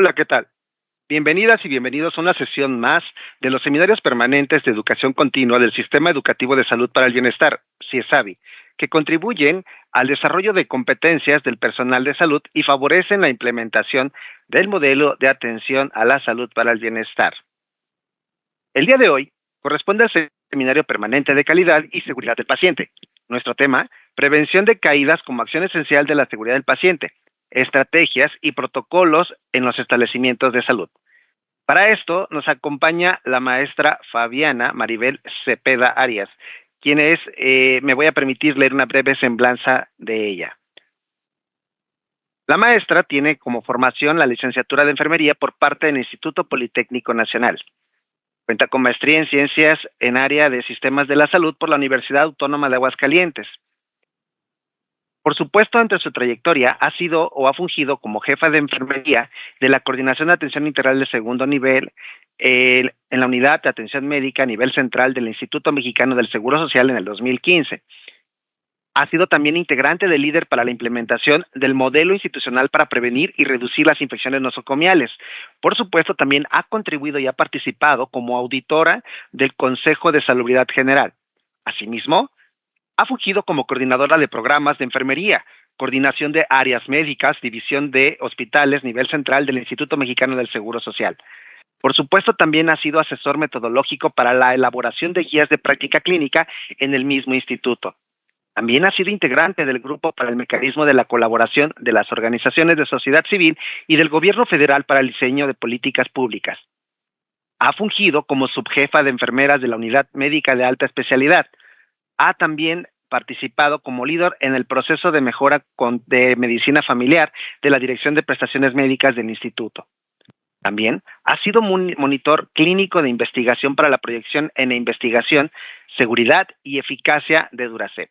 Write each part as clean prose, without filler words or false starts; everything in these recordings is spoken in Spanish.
Hola, ¿qué tal? Bienvenidas y bienvenidos a una sesión más de los seminarios permanentes de educación continua del Sistema Educativo de Salud para el Bienestar, CIESABI, que contribuyen al desarrollo de competencias del personal de salud y favorecen la implementación del modelo de atención a la salud para el bienestar. El día de hoy corresponde al Seminario Permanente de Calidad y Seguridad del Paciente. Nuestro tema, prevención de caídas como acción esencial de la seguridad del paciente, estrategias y protocolos en los establecimientos de salud. Para esto nos acompaña la maestra Fabiana Maribel Cepeda Arias, quien es, me voy a permitir leer una breve semblanza de ella. La maestra tiene como formación la licenciatura de enfermería por parte del Instituto Politécnico Nacional. Cuenta con maestría en ciencias en área de sistemas de la salud por la Universidad Autónoma de Aguascalientes. Por supuesto, entre su trayectoria ha sido o ha fungido como jefa de enfermería de la Coordinación de Atención Integral de Segundo Nivel en la Unidad de Atención Médica a nivel central del Instituto Mexicano del Seguro Social en el 2015. Ha sido también integrante del líder para la implementación del modelo institucional para prevenir y reducir las infecciones nosocomiales. Por supuesto, también ha contribuido y ha participado como auditora del Consejo de Salubridad General. Asimismo, ha fungido como coordinadora de programas de enfermería, coordinación de áreas médicas, división de hospitales, nivel central del Instituto Mexicano del Seguro Social. Por supuesto, también ha sido asesor metodológico para la elaboración de guías de práctica clínica en el mismo instituto. También ha sido integrante del Grupo para el Mecanismo de la Colaboración de las Organizaciones de Sociedad Civil y del Gobierno Federal para el Diseño de Políticas Públicas. Ha fungido como subjefa de enfermeras de la Unidad Médica de Alta Especialidad. Ha también participado como líder en el proceso de mejora de medicina familiar de la Dirección de Prestaciones Médicas del Instituto. También ha sido monitor clínico de investigación para la proyección en investigación, seguridad y eficacia de Duracep.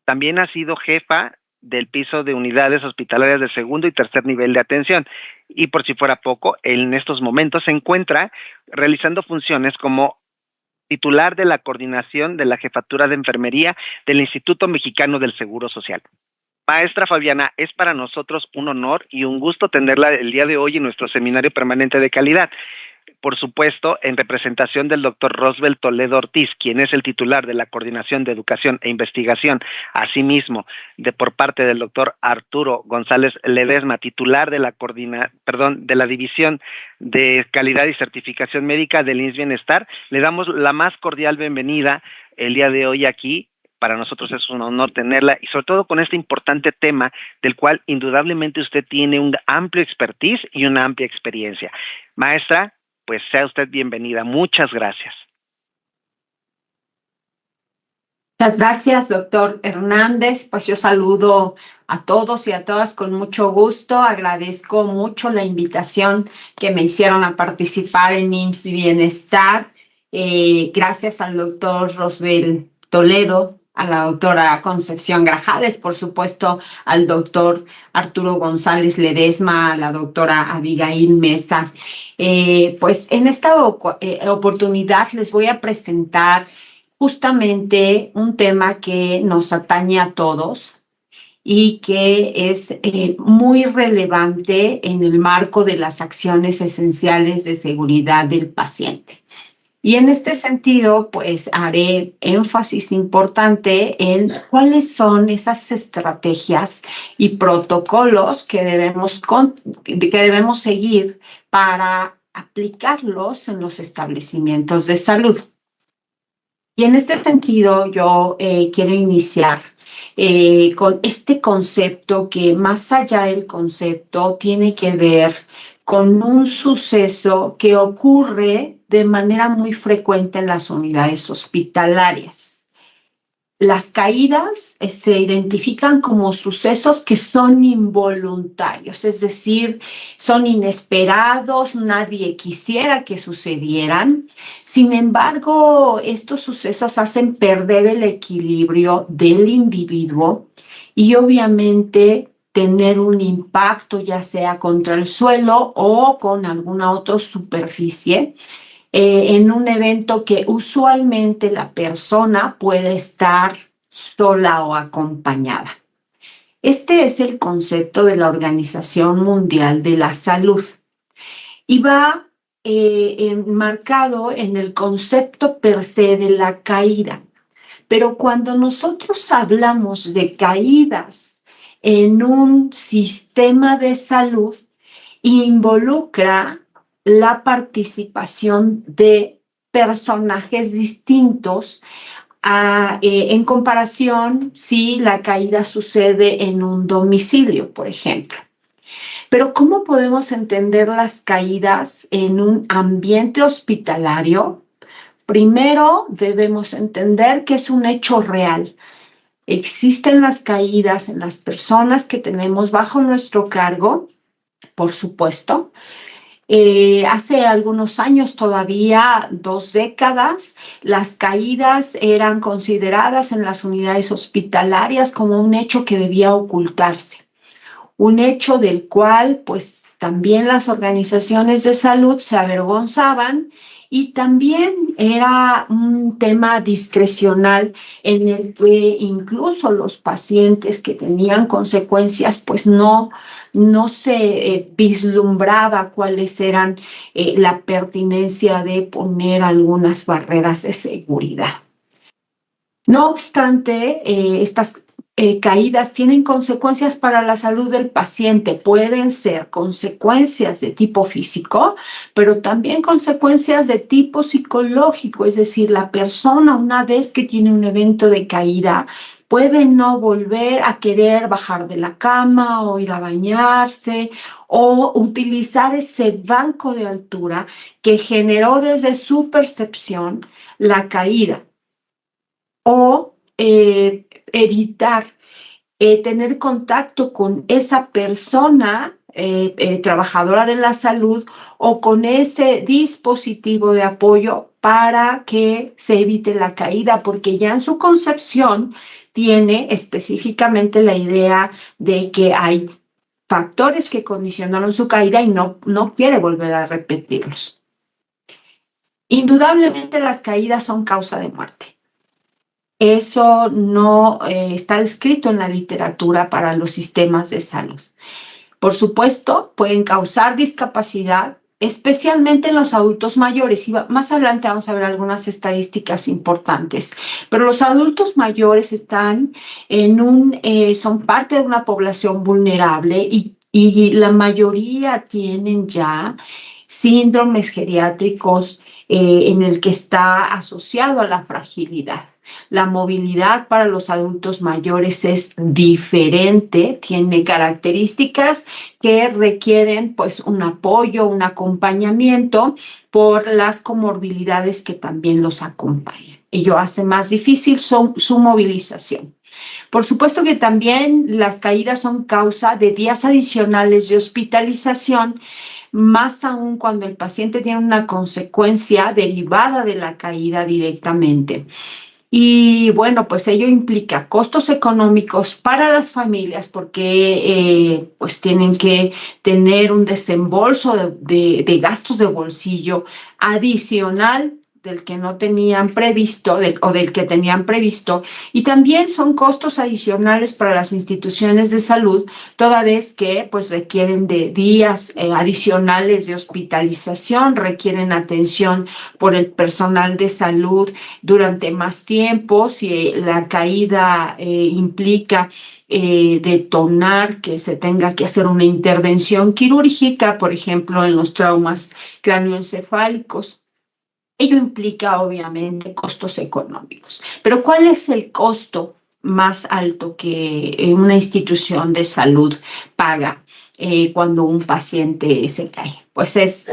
También ha sido jefa del piso de unidades hospitalarias de segundo y tercer nivel de atención. Y por si fuera poco, en estos momentos se encuentra realizando funciones como titular de la coordinación de la jefatura de enfermería del Instituto Mexicano del Seguro Social. Maestra Fabiana, es para nosotros un honor y un gusto tenerla el día de hoy en nuestro seminario permanente de calidad. Por supuesto, en representación del doctor Rosbel Toledo Ortiz, quien es el titular de la Coordinación de Educación e Investigación, asimismo, por parte del doctor Arturo González Ledesma, titular de de la División de Calidad y Certificación Médica del IMSS Bienestar, le damos la más cordial bienvenida el día de hoy aquí. Para nosotros es un honor tenerla y sobre todo con este importante tema del cual indudablemente usted tiene un amplio expertise y una amplia experiencia. Maestra, pues sea usted bienvenida. Muchas gracias. Muchas gracias, doctor Hernández. Pues yo saludo a todos y a todas con mucho gusto. Agradezco mucho la invitación que me hicieron a participar en IMSS Bienestar. Gracias al doctor Rosbel Toledo, a la doctora Concepción Grajales, por supuesto, al doctor Arturo González Ledesma, a la doctora Abigail Mesa. Pues en esta oportunidad les voy a presentar justamente un tema que nos atañe a todos y que es muy relevante en el marco de las acciones esenciales de seguridad del paciente. Y en este sentido, pues haré énfasis importante en cuáles son esas estrategias y protocolos que debemos seguir para aplicarlos en los establecimientos de salud. Y en este sentido, yo quiero iniciar con este concepto que más allá del concepto tiene que ver con un suceso que ocurre de manera muy frecuente en las unidades hospitalarias. Las caídas se identifican como sucesos que son involuntarios, es decir, son inesperados, nadie quisiera que sucedieran. Sin embargo, estos sucesos hacen perder el equilibrio del individuo y obviamente tener un impacto ya sea contra el suelo o con alguna otra superficie en un evento que usualmente la persona puede estar sola o acompañada. Este es el concepto de la Organización Mundial de la Salud y va enmarcado en el concepto per se de la caída. Pero cuando nosotros hablamos de caídas en un sistema de salud, involucra la participación de personajes distintos en comparación si la caída sucede en un domicilio, por ejemplo. Pero ¿cómo podemos entender las caídas en un ambiente hospitalario? Primero, debemos entender que es un hecho real. Existen las caídas en las personas que tenemos bajo nuestro cargo, por supuesto. Hace algunos años, todavía 2 décadas, las caídas eran consideradas en las unidades hospitalarias como un hecho que debía ocultarse. Un hecho del cual, pues, también las organizaciones de salud se avergonzaban y también era un tema discrecional en el que incluso los pacientes que tenían consecuencias, pues no se vislumbraba cuáles eran la pertinencia de poner algunas barreras de seguridad. No obstante, estas caídas tienen consecuencias para la salud del paciente. Pueden ser consecuencias de tipo físico, pero también consecuencias de tipo psicológico. Es decir, la persona, una vez que tiene un evento de caída, puede no volver a querer bajar de la cama o ir a bañarse o utilizar ese banco de altura que generó desde su percepción la caída. O evitar tener contacto con esa persona trabajadora de la salud o con ese dispositivo de apoyo para que se evite la caída, porque ya en su concepción tiene específicamente la idea de que hay factores que condicionaron su caída y no quiere volver a repetirlos. Indudablemente las caídas son causa de muerte. Eso no está descrito en la literatura para los sistemas de salud. Por supuesto, pueden causar discapacidad, especialmente en los adultos mayores. Y más adelante vamos a ver algunas estadísticas importantes. Pero los adultos mayores están son parte de una población vulnerable y la mayoría tienen ya síndromes geriátricos en el que está asociado a la fragilidad. La movilidad para los adultos mayores es diferente, tiene características que requieren pues un apoyo, un acompañamiento por las comorbilidades que también los acompañan. Ello hace más difícil su movilización. Por supuesto que también las caídas son causa de días adicionales de hospitalización, más aún cuando el paciente tiene una consecuencia derivada de la caída directamente. Y bueno, pues ello implica costos económicos para las familias porque pues tienen que tener un desembolso de gastos de bolsillo adicional del que no tenían previsto o del que tenían previsto, y también son costos adicionales para las instituciones de salud, toda vez que pues requieren de días adicionales de hospitalización, requieren atención por el personal de salud durante más tiempo. Si la caída implica detonar que se tenga que hacer una intervención quirúrgica, por ejemplo, en los traumas cráneoencefálicos. Ello implica, obviamente, costos económicos. Pero ¿cuál es el costo más alto que una institución de salud paga cuando un paciente se cae? Pues es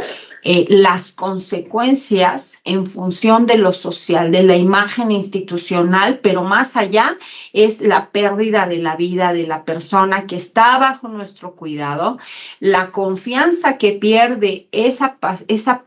las consecuencias en función de lo social, de la imagen institucional, pero más allá es la pérdida de la vida de la persona que está bajo nuestro cuidado, la confianza que pierde esa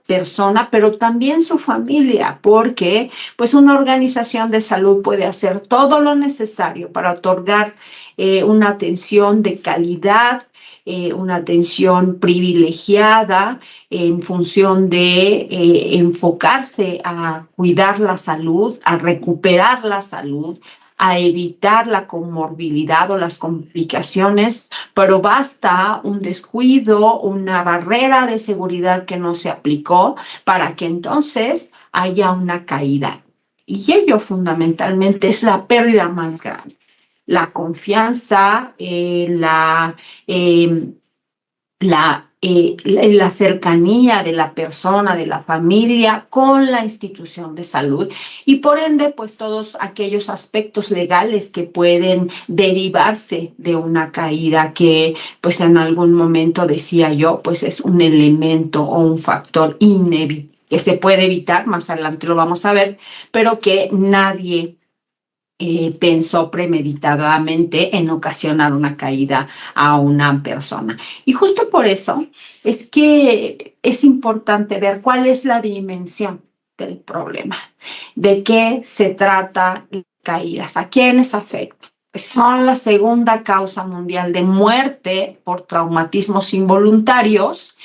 persona, pero también su familia, porque pues una organización de salud puede hacer todo lo necesario para otorgar una atención de calidad, una atención privilegiada en función de enfocarse a cuidar la salud, a recuperar la salud, a evitar la comorbilidad o las complicaciones, pero basta un descuido, una barrera de seguridad que no se aplicó para que entonces haya una caída. Y ello fundamentalmente es la pérdida más grande. La confianza, la cercanía de la persona, de la familia con la institución de salud y por ende, pues todos aquellos aspectos legales que pueden derivarse de una caída que, pues en algún momento decía yo, pues es un elemento o un factor inevitable que se puede evitar, más adelante lo vamos a ver, pero que nadie pensó premeditadamente en ocasionar una caída a una persona. Y justo por eso es que es importante ver cuál es la dimensión del problema, de qué se trata las caídas, a quiénes afectan. Son la segunda causa mundial de muerte por traumatismos involuntarios.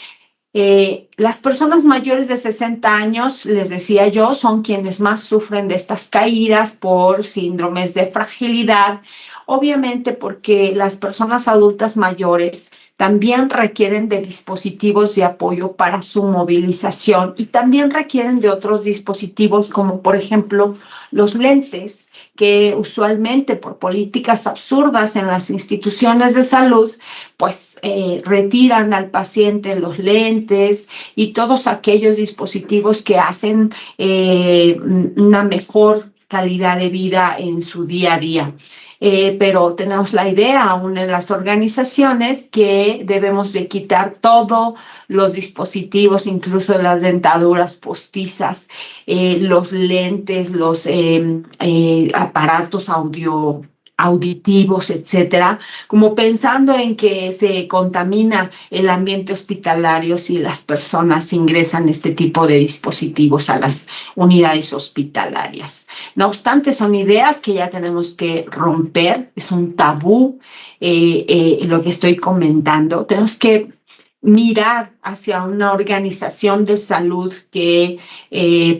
Las personas mayores de 60 años, les decía yo, son quienes más sufren de estas caídas por síndromes de fragilidad, obviamente porque las personas adultas mayores también requieren de dispositivos de apoyo para su movilización y también requieren de otros dispositivos como por ejemplo los lentes que usualmente por políticas absurdas en las instituciones de salud pues retiran al paciente los lentes y todos aquellos dispositivos que hacen una mejor calidad de vida en su día a día. Pero tenemos la idea aún en las organizaciones que debemos de quitar todos los dispositivos, incluso las dentaduras postizas, los lentes, los aparatos auditivos, etcétera, como pensando en que se contamina el ambiente hospitalario si las personas ingresan este tipo de dispositivos a las unidades hospitalarias. No obstante, son ideas que ya tenemos que romper, es un tabú lo que estoy comentando. Tenemos que mirar hacia una organización de salud que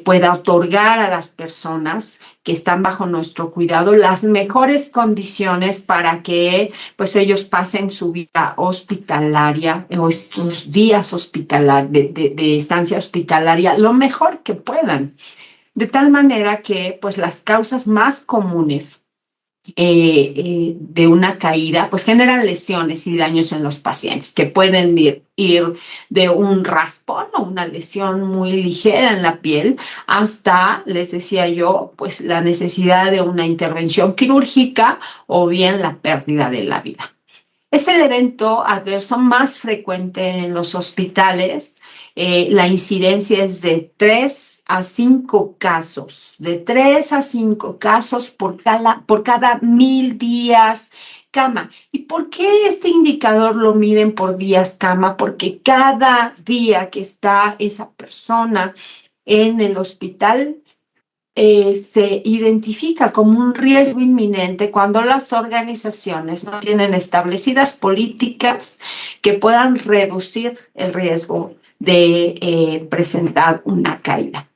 pueda otorgar a las personas que están bajo nuestro cuidado las mejores condiciones para que pues ellos pasen su vida hospitalaria o sus días de estancia hospitalaria lo mejor que puedan. De tal manera que pues las causas más comunes de una caída, pues generan lesiones y daños en los pacientes que pueden ir de un raspón o una lesión muy ligera en la piel hasta, les decía yo, pues la necesidad de una intervención quirúrgica o bien la pérdida de la vida. Es el evento adverso más frecuente en los hospitales. La incidencia es de 3 a 5 casos, de 3 a 5 casos por cada 1000 días cama. ¿Y por qué este indicador lo miden por días cama? Porque cada día que está esa persona en el hospital, se identifica como un riesgo inminente cuando las organizaciones no tienen establecidas políticas que puedan reducir el riesgo de presentar una caída.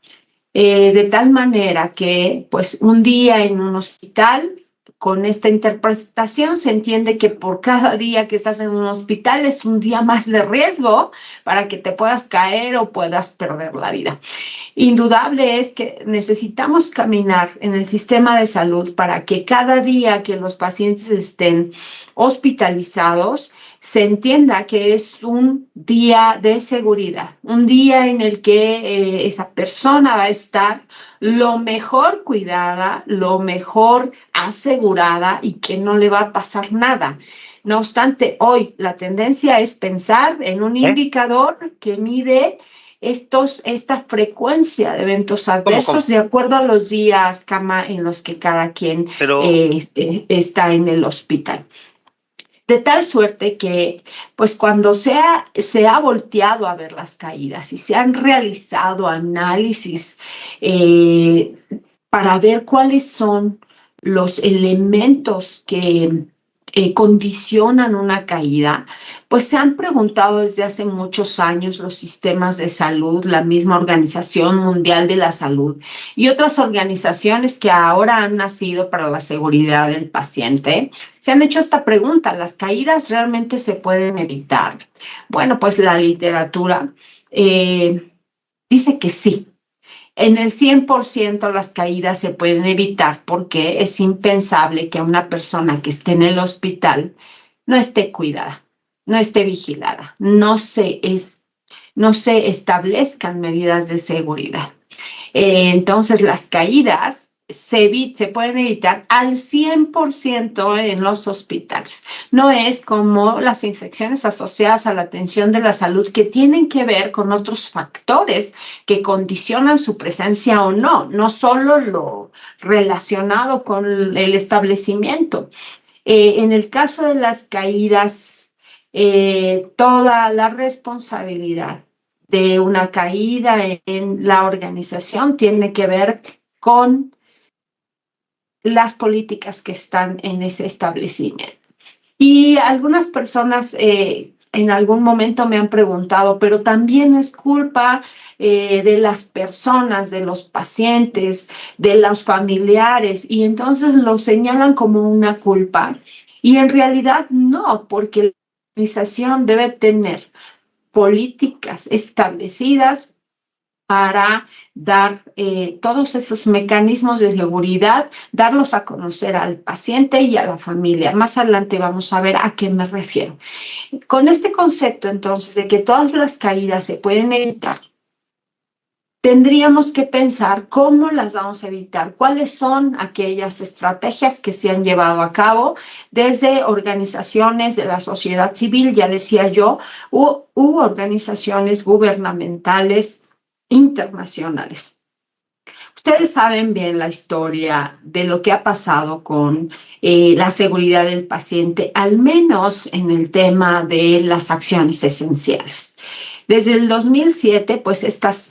De tal manera que, pues, un día en un hospital, con esta interpretación se entiende que por cada día que estás en un hospital es un día más de riesgo para que te puedas caer o puedas perder la vida. Indudable es que necesitamos caminar en el sistema de salud para que cada día que los pacientes estén hospitalizados se entienda que es un día de seguridad, un día en el que esa persona va a estar lo mejor cuidada, lo mejor asegurada y que no le va a pasar nada. No obstante, hoy la tendencia es pensar en un indicador que mide esta frecuencia de eventos adversos de acuerdo a los días cama en los que cada quien está en el hospital. De tal suerte que, pues cuando se ha volteado a ver las caídas y se han realizado análisis para ver cuáles son los elementos que condicionan una caída, pues se han preguntado desde hace muchos años los sistemas de salud, la misma Organización Mundial de la Salud y otras organizaciones que ahora han nacido para la seguridad del paciente. Se han hecho esta pregunta: ¿las caídas realmente se pueden evitar? Bueno, pues la literatura dice que sí. En el 100% las caídas se pueden evitar porque es impensable que una persona que esté en el hospital no esté cuidada, no esté vigilada, no se establezcan medidas de seguridad. Entonces, las caídas se pueden evitar al 100% en los hospitales. No es como las infecciones asociadas a la atención de la salud, que tienen que ver con otros factores que condicionan su presencia o no, no solo lo relacionado con el establecimiento. En el caso de las caídas, toda la responsabilidad de una caída en la organización tiene que ver con las políticas que están en ese establecimiento. Y algunas personas en algún momento me han preguntado, pero también es culpa de las personas, de los pacientes, de los familiares, y entonces lo señalan como una culpa. Y en realidad no, porque la organización debe tener políticas establecidas para dar todos esos mecanismos de seguridad, darlos a conocer al paciente y a la familia. Más adelante vamos a ver a qué me refiero. Con este concepto, entonces, de que todas las caídas se pueden evitar, tendríamos que pensar cómo las vamos a evitar, cuáles son aquellas estrategias que se han llevado a cabo desde organizaciones de la sociedad civil, ya decía yo, u organizaciones gubernamentales internacionales. Ustedes saben bien la historia de lo que ha pasado con la seguridad del paciente, al menos en el tema de las acciones esenciales. Desde el 2007, pues estas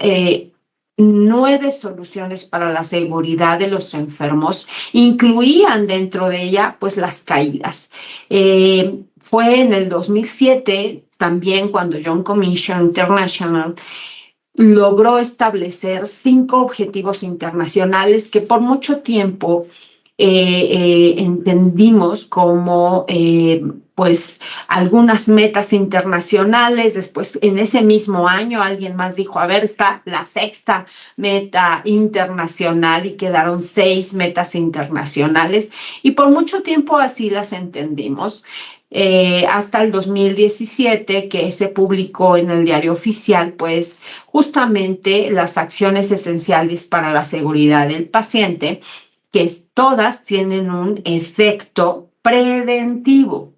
9 soluciones para la seguridad de los enfermos incluían dentro de ella pues las caídas. Fue en el 2007 también cuando Joint Commission International logró establecer 5 objetivos internacionales que por mucho tiempo entendimos como pues algunas metas internacionales. Después, en ese mismo año, alguien más dijo, a ver, está la 6ª meta internacional, y quedaron 6 metas internacionales, y por mucho tiempo así las entendimos. Hasta el 2017, que se publicó en el Diario Oficial, pues justamente las acciones esenciales para la seguridad del paciente, que todas tienen un efecto preventivo.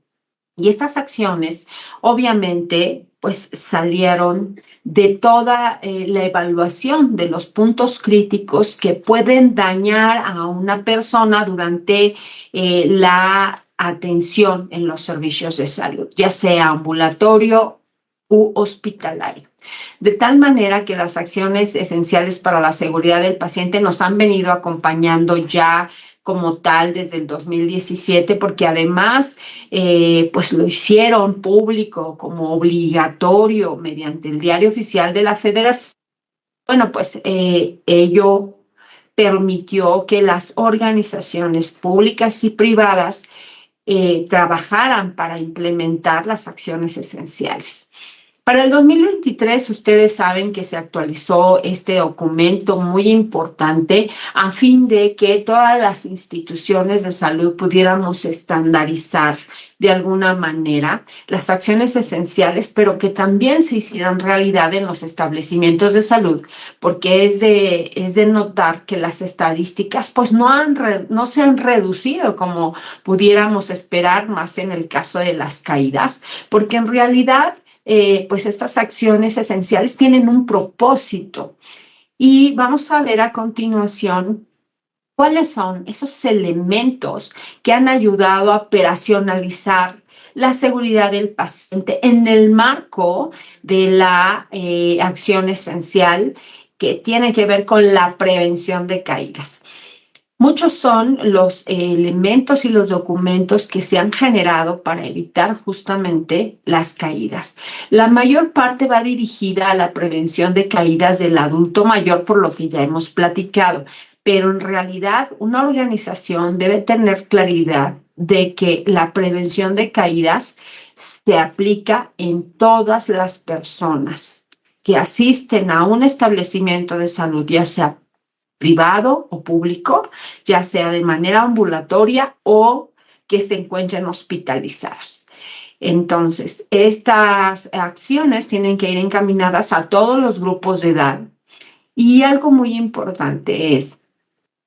Y estas acciones, obviamente, pues salieron de toda la evaluación de los puntos críticos que pueden dañar a una persona durante la atención en los servicios de salud, ya sea ambulatorio u hospitalario. De tal manera que las acciones esenciales para la seguridad del paciente nos han venido acompañando ya como tal desde el 2017, porque además pues lo hicieron público como obligatorio mediante el Diario Oficial de la Federación. Bueno, pues ello permitió que las organizaciones públicas y privadas trabajaran para implementar las acciones esenciales. Para el 2023, ustedes saben que se actualizó este documento muy importante a fin de que todas las instituciones de salud pudiéramos estandarizar de alguna manera las acciones esenciales, pero que también se hicieran realidad en los establecimientos de salud, porque es de notar que las estadísticas pues no se han reducido como pudiéramos esperar, más en el caso de las caídas, porque en realidad pues estas acciones esenciales tienen un propósito. Y vamos a ver a continuación cuáles son esos elementos que han ayudado a operacionalizar la seguridad del paciente en el marco de la acción esencial que tiene que ver con la prevención de caídas. Muchos son los elementos y los documentos que se han generado para evitar justamente las caídas. La mayor parte va dirigida a la prevención de caídas del adulto mayor, por lo que ya hemos platicado, pero en realidad una organización debe tener claridad de que la prevención de caídas se aplica en todas las personas que asisten a un establecimiento de salud, ya sea privado o público, ya sea de manera ambulatoria o que se encuentren hospitalizados. Entonces, estas acciones tienen que ir encaminadas a todos los grupos de edad. Y algo muy importante es,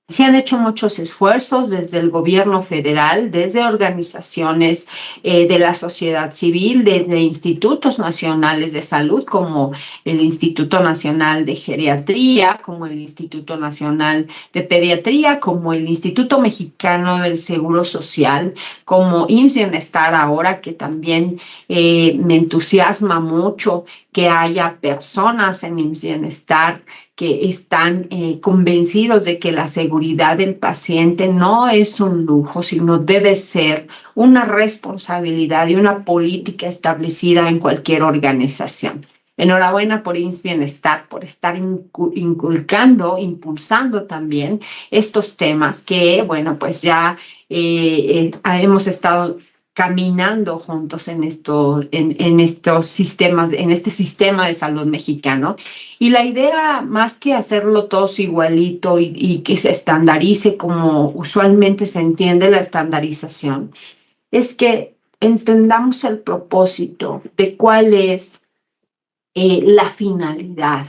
se han hecho muchos esfuerzos desde el gobierno federal, desde organizaciones de la sociedad civil, desde institutos nacionales de salud como el Instituto Nacional de Geriatría, como el Instituto Nacional de Pediatría, como el Instituto Mexicano del Seguro Social, como IMSS Bienestar ahora, que también me entusiasma mucho que haya personas en IMSS Bienestar que están convencidos de que la seguridad del paciente no es un lujo, sino debe ser una responsabilidad y una política establecida en cualquier organización. Enhorabuena por IMSS Bienestar, por estar inculcando, impulsando también estos temas que, bueno, pues ya hemos estado caminando juntos en estos sistemas, en este sistema de salud mexicano. Y la idea, más que hacerlo todos igualito y que se estandarice como usualmente se entiende la estandarización, es que entendamos el propósito de cuál es la finalidad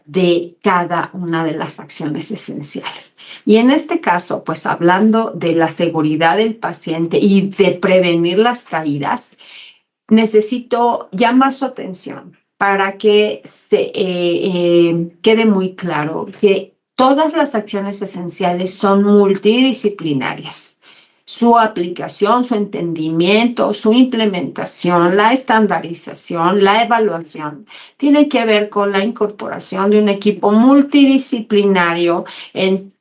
de cada una de las acciones esenciales. Y en este caso, pues hablando de la seguridad del paciente y de prevenir las caídas, necesito llamar su atención para que se quede muy claro que todas las acciones esenciales son multidisciplinarias. Su aplicación, su entendimiento, su implementación, la estandarización, la evaluación, tiene que ver con la incorporación de un equipo multidisciplinario en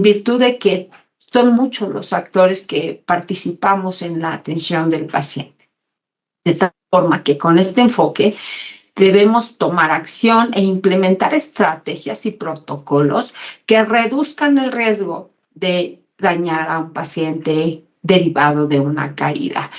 virtud de que son muchos los actores que participamos en la atención del paciente. De tal forma que con este enfoque debemos tomar acción e implementar estrategias y protocolos que reduzcan el riesgo de dañar a un paciente derivado de una caída.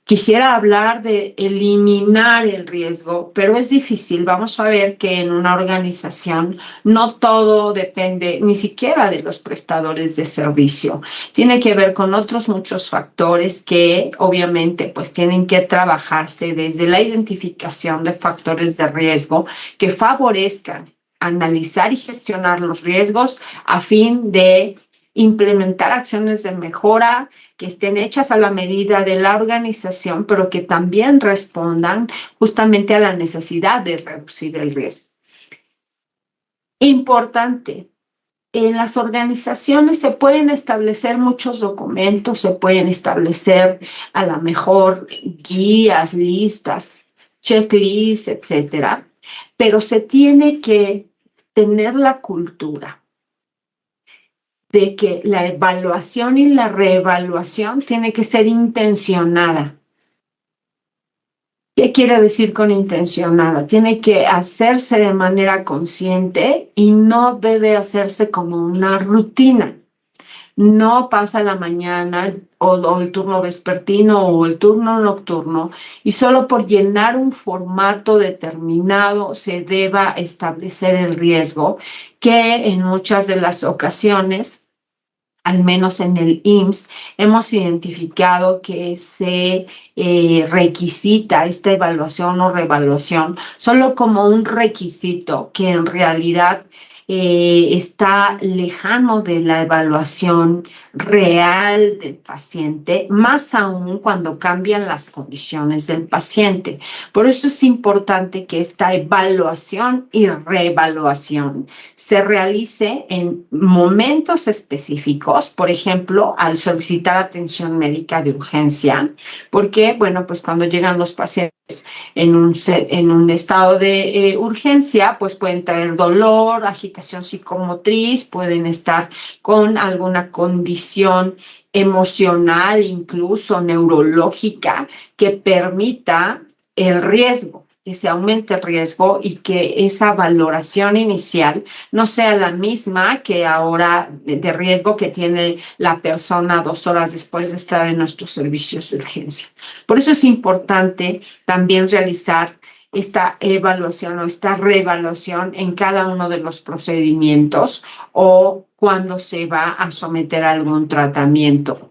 Quisiera hablar de eliminar el riesgo, pero es difícil. Vamos a ver que en una organización no todo depende ni siquiera de los prestadores de servicio. Tiene que ver con otros muchos factores que obviamente pues tienen que trabajarse desde la identificación de factores de riesgo que favorezcan analizar y gestionar los riesgos a fin de implementar acciones de mejora que estén hechas a la medida de la organización, pero que también respondan justamente a la necesidad de reducir el riesgo. Importante, en las organizaciones se pueden establecer muchos documentos, se pueden establecer a lo mejor guías, listas, checklists, etcétera, pero se tiene que tener la cultura de que la evaluación y la reevaluación tiene que ser intencionada. ¿Qué quiere decir con intencionada? Tiene que hacerse de manera consciente y no debe hacerse como una rutina. No pasa la mañana o el turno vespertino o el turno nocturno y solo por llenar un formato determinado se deba establecer el riesgo que en muchas de las ocasiones, al menos en el IMSS, hemos identificado que se requisita esta evaluación o reevaluación solo como un requisito que en realidad está lejano de la evaluación real del paciente, más aún cuando cambian las condiciones del paciente. Por eso es importante que esta evaluación y reevaluación se realice en momentos específicos, por ejemplo, al solicitar atención médica de urgencia, porque, bueno, pues cuando llegan los pacientes en un estado de urgencia, pues pueden traer dolor, agitación psicomotriz, pueden estar con alguna condición emocional, incluso neurológica, que permita el riesgo, que se aumente el riesgo y que esa valoración inicial no sea la misma que ahora de riesgo que tiene la persona 2 horas después de estar en nuestros servicios de urgencia. Por eso es importante también realizar esta evaluación o esta reevaluación en cada uno de los procedimientos o cuando se va a someter a algún tratamiento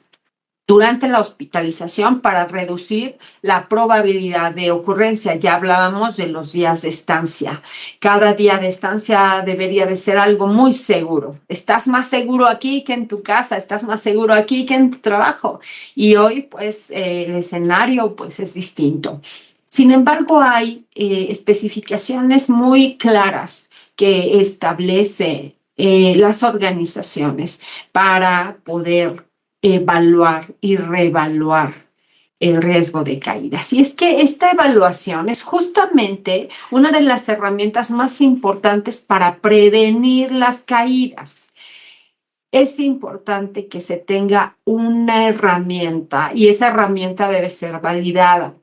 durante la hospitalización para reducir la probabilidad de ocurrencia. Ya hablábamos de los días de estancia. Cada día de estancia debería de ser algo muy seguro. Estás más seguro aquí que en tu casa, estás más seguro aquí que en tu trabajo. Y hoy, pues, el escenario, pues, es distinto. Sin embargo, hay especificaciones muy claras que establece las organizaciones para poder evaluar y reevaluar el riesgo de caídas. Y es que esta evaluación es justamente una de las herramientas más importantes para prevenir las caídas. Es importante que se tenga una herramienta y esa herramienta debe ser validada.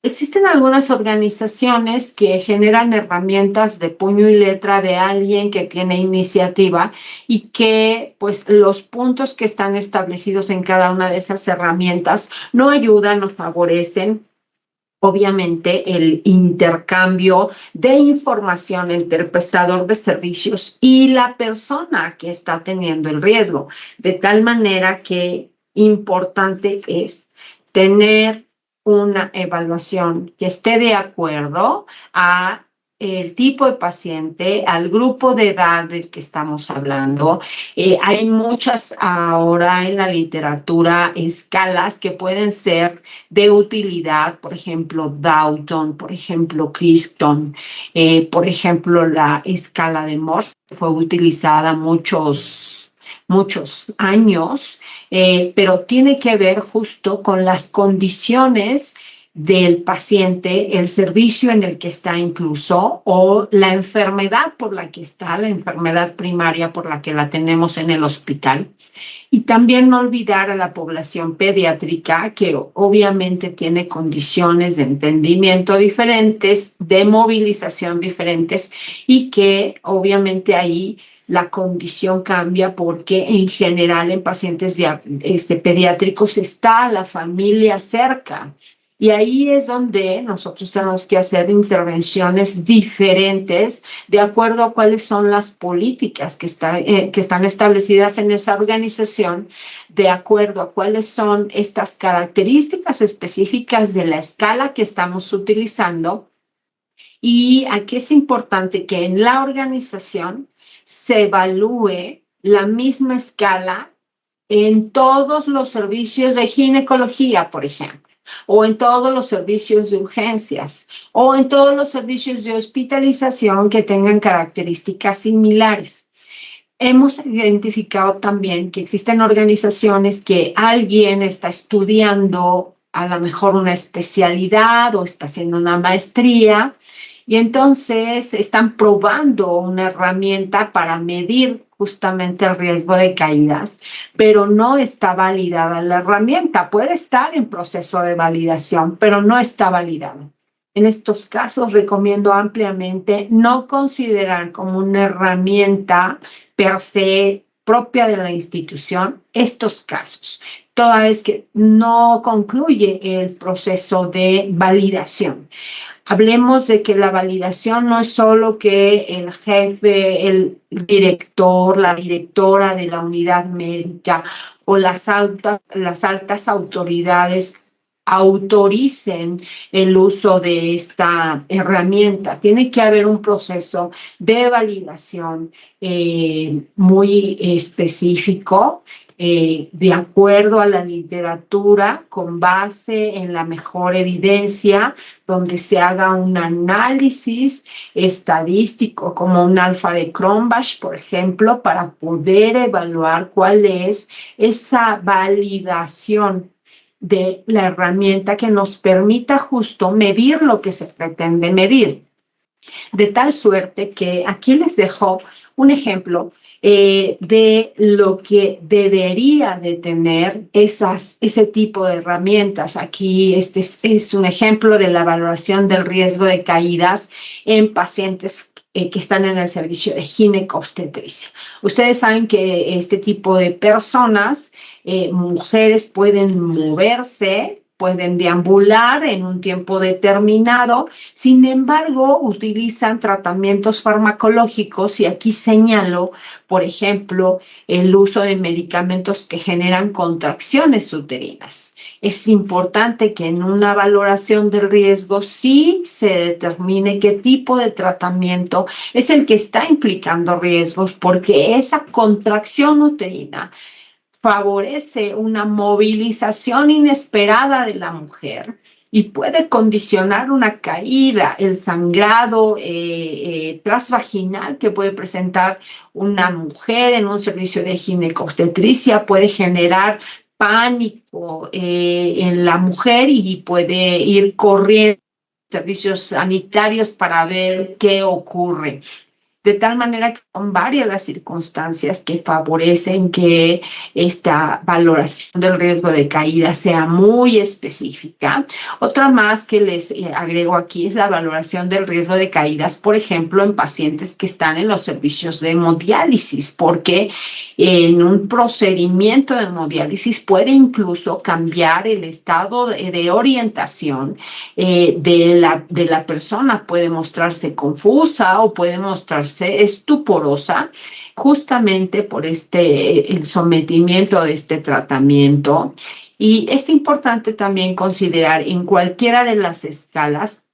Existen algunas organizaciones que generan herramientas de puño y letra de alguien que tiene iniciativa y que, pues, los puntos que están establecidos en cada una de esas herramientas no ayudan o favorecen, obviamente, el intercambio de información entre el prestador de servicios y la persona que está teniendo el riesgo. De tal manera que importante es tener una evaluación que esté de acuerdo a el tipo de paciente, al grupo de edad del que estamos hablando. Hay muchas ahora en la literatura escalas que pueden ser de utilidad, por ejemplo, Dalton, por ejemplo, Crichton, por ejemplo, la escala de Morse fue utilizada muchos años, pero tiene que ver justo con las condiciones del paciente, el servicio en el que está incluso, o la enfermedad por la que está, la enfermedad primaria por la que la tenemos en el hospital. Y también no olvidar a la población pediátrica, que obviamente tiene condiciones de entendimiento diferentes, de movilización diferentes, y que obviamente ahí la condición cambia porque en general en pacientes pediátricos está la familia cerca. Y ahí es donde nosotros tenemos que hacer intervenciones diferentes de acuerdo a cuáles son las políticas que están establecidas en esa organización, de acuerdo a cuáles son estas características específicas de la escala que estamos utilizando. Y aquí es importante que en la organización se evalúe la misma escala en todos los servicios de ginecología, por ejemplo, o en todos los servicios de urgencias, o en todos los servicios de hospitalización que tengan características similares. Hemos identificado también que existen organizaciones que alguien está estudiando a lo mejor una especialidad o está haciendo una maestría y entonces están probando una herramienta para medir justamente el riesgo de caídas, pero no está validada la herramienta. Puede estar en proceso de validación, pero no está validada. En estos casos recomiendo ampliamente no considerar como una herramienta per se propia de la institución estos casos, toda vez que no concluye el proceso de validación. Hablemos de que la validación no es solo que el jefe, el director, la directora de la unidad médica o las altas autoridades autoricen el uso de esta herramienta. Tiene que haber un proceso de validación muy específico, de acuerdo a la literatura, con base en la mejor evidencia, donde se haga un análisis estadístico como un alfa de Cronbach, por ejemplo, para poder evaluar cuál es esa validación de la herramienta que nos permita justo medir lo que se pretende medir. De tal suerte que aquí les dejo un ejemplo de lo que debería de tener ese tipo de herramientas. Aquí este es un ejemplo de la valoración del riesgo de caídas en pacientes que están en el servicio de ginecobstetricia. Ustedes saben que este tipo de personas, mujeres, pueden moverse, pueden deambular en un tiempo determinado, sin embargo, utilizan tratamientos farmacológicos y aquí señalo, por ejemplo, el uso de medicamentos que generan contracciones uterinas. Es importante que en una valoración del riesgo sí se determine qué tipo de tratamiento es el que está implicando riesgos, porque esa contracción uterina favorece una movilización inesperada de la mujer y puede condicionar una caída, el sangrado transvaginal que puede presentar una mujer en un servicio de ginecobstetricia, puede generar pánico en la mujer y puede ir corriendo a servicios sanitarios para ver qué ocurre. De tal manera que son varias las circunstancias que favorecen que esta valoración del riesgo de caída sea muy específica. Otra más que les agrego aquí es la valoración del riesgo de caídas, por ejemplo, en pacientes que están en los servicios de hemodiálisis, porque en un procedimiento de hemodiálisis puede incluso cambiar el estado de orientación de la persona, puede mostrarse confusa o puede mostrarse estuporosa justamente por el sometimiento de este tratamiento. Y es importante también considerar en cualquiera de las escalas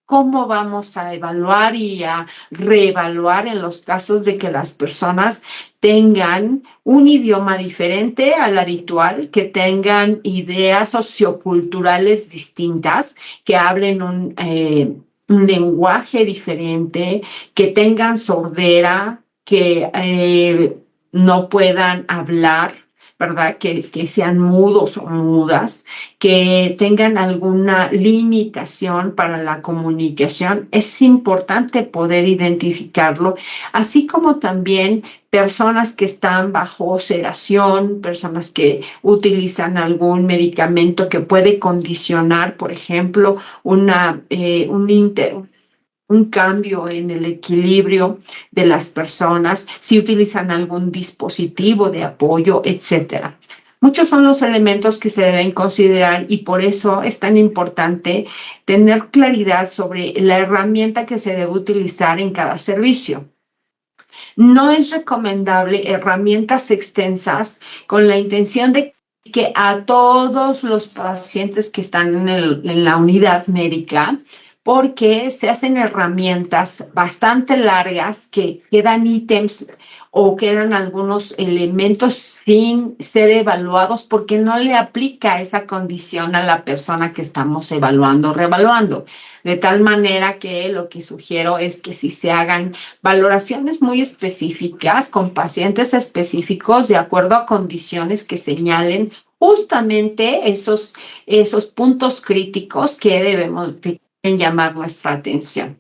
cómo vamos a evaluar y a reevaluar en los casos de que las personas tengan un idioma diferente al habitual, que tengan ideas socioculturales distintas, que hablen un lenguaje diferente, que tengan sordera, que no puedan hablar, ¿verdad? Que sean mudos o mudas, que tengan alguna limitación para la comunicación. Es importante poder identificarlo, así como también personas que están bajo sedación, personas que utilizan algún medicamento que puede condicionar, por ejemplo, un cambio en el equilibrio de las personas, si utilizan algún dispositivo de apoyo, etcétera. Muchos son los elementos que se deben considerar y por eso es tan importante tener claridad sobre la herramienta que se debe utilizar en cada servicio. No es recomendable herramientas extensas con la intención de que a todos los pacientes que están en la unidad médica, porque se hacen herramientas bastante largas que quedan ítems o quedan algunos elementos sin ser evaluados porque no le aplica esa condición a la persona que estamos evaluando o reevaluando. De tal manera que lo que sugiero es que si se hagan valoraciones muy específicas con pacientes específicos de acuerdo a condiciones que señalen justamente esos puntos críticos que debemos de llamar nuestra atención.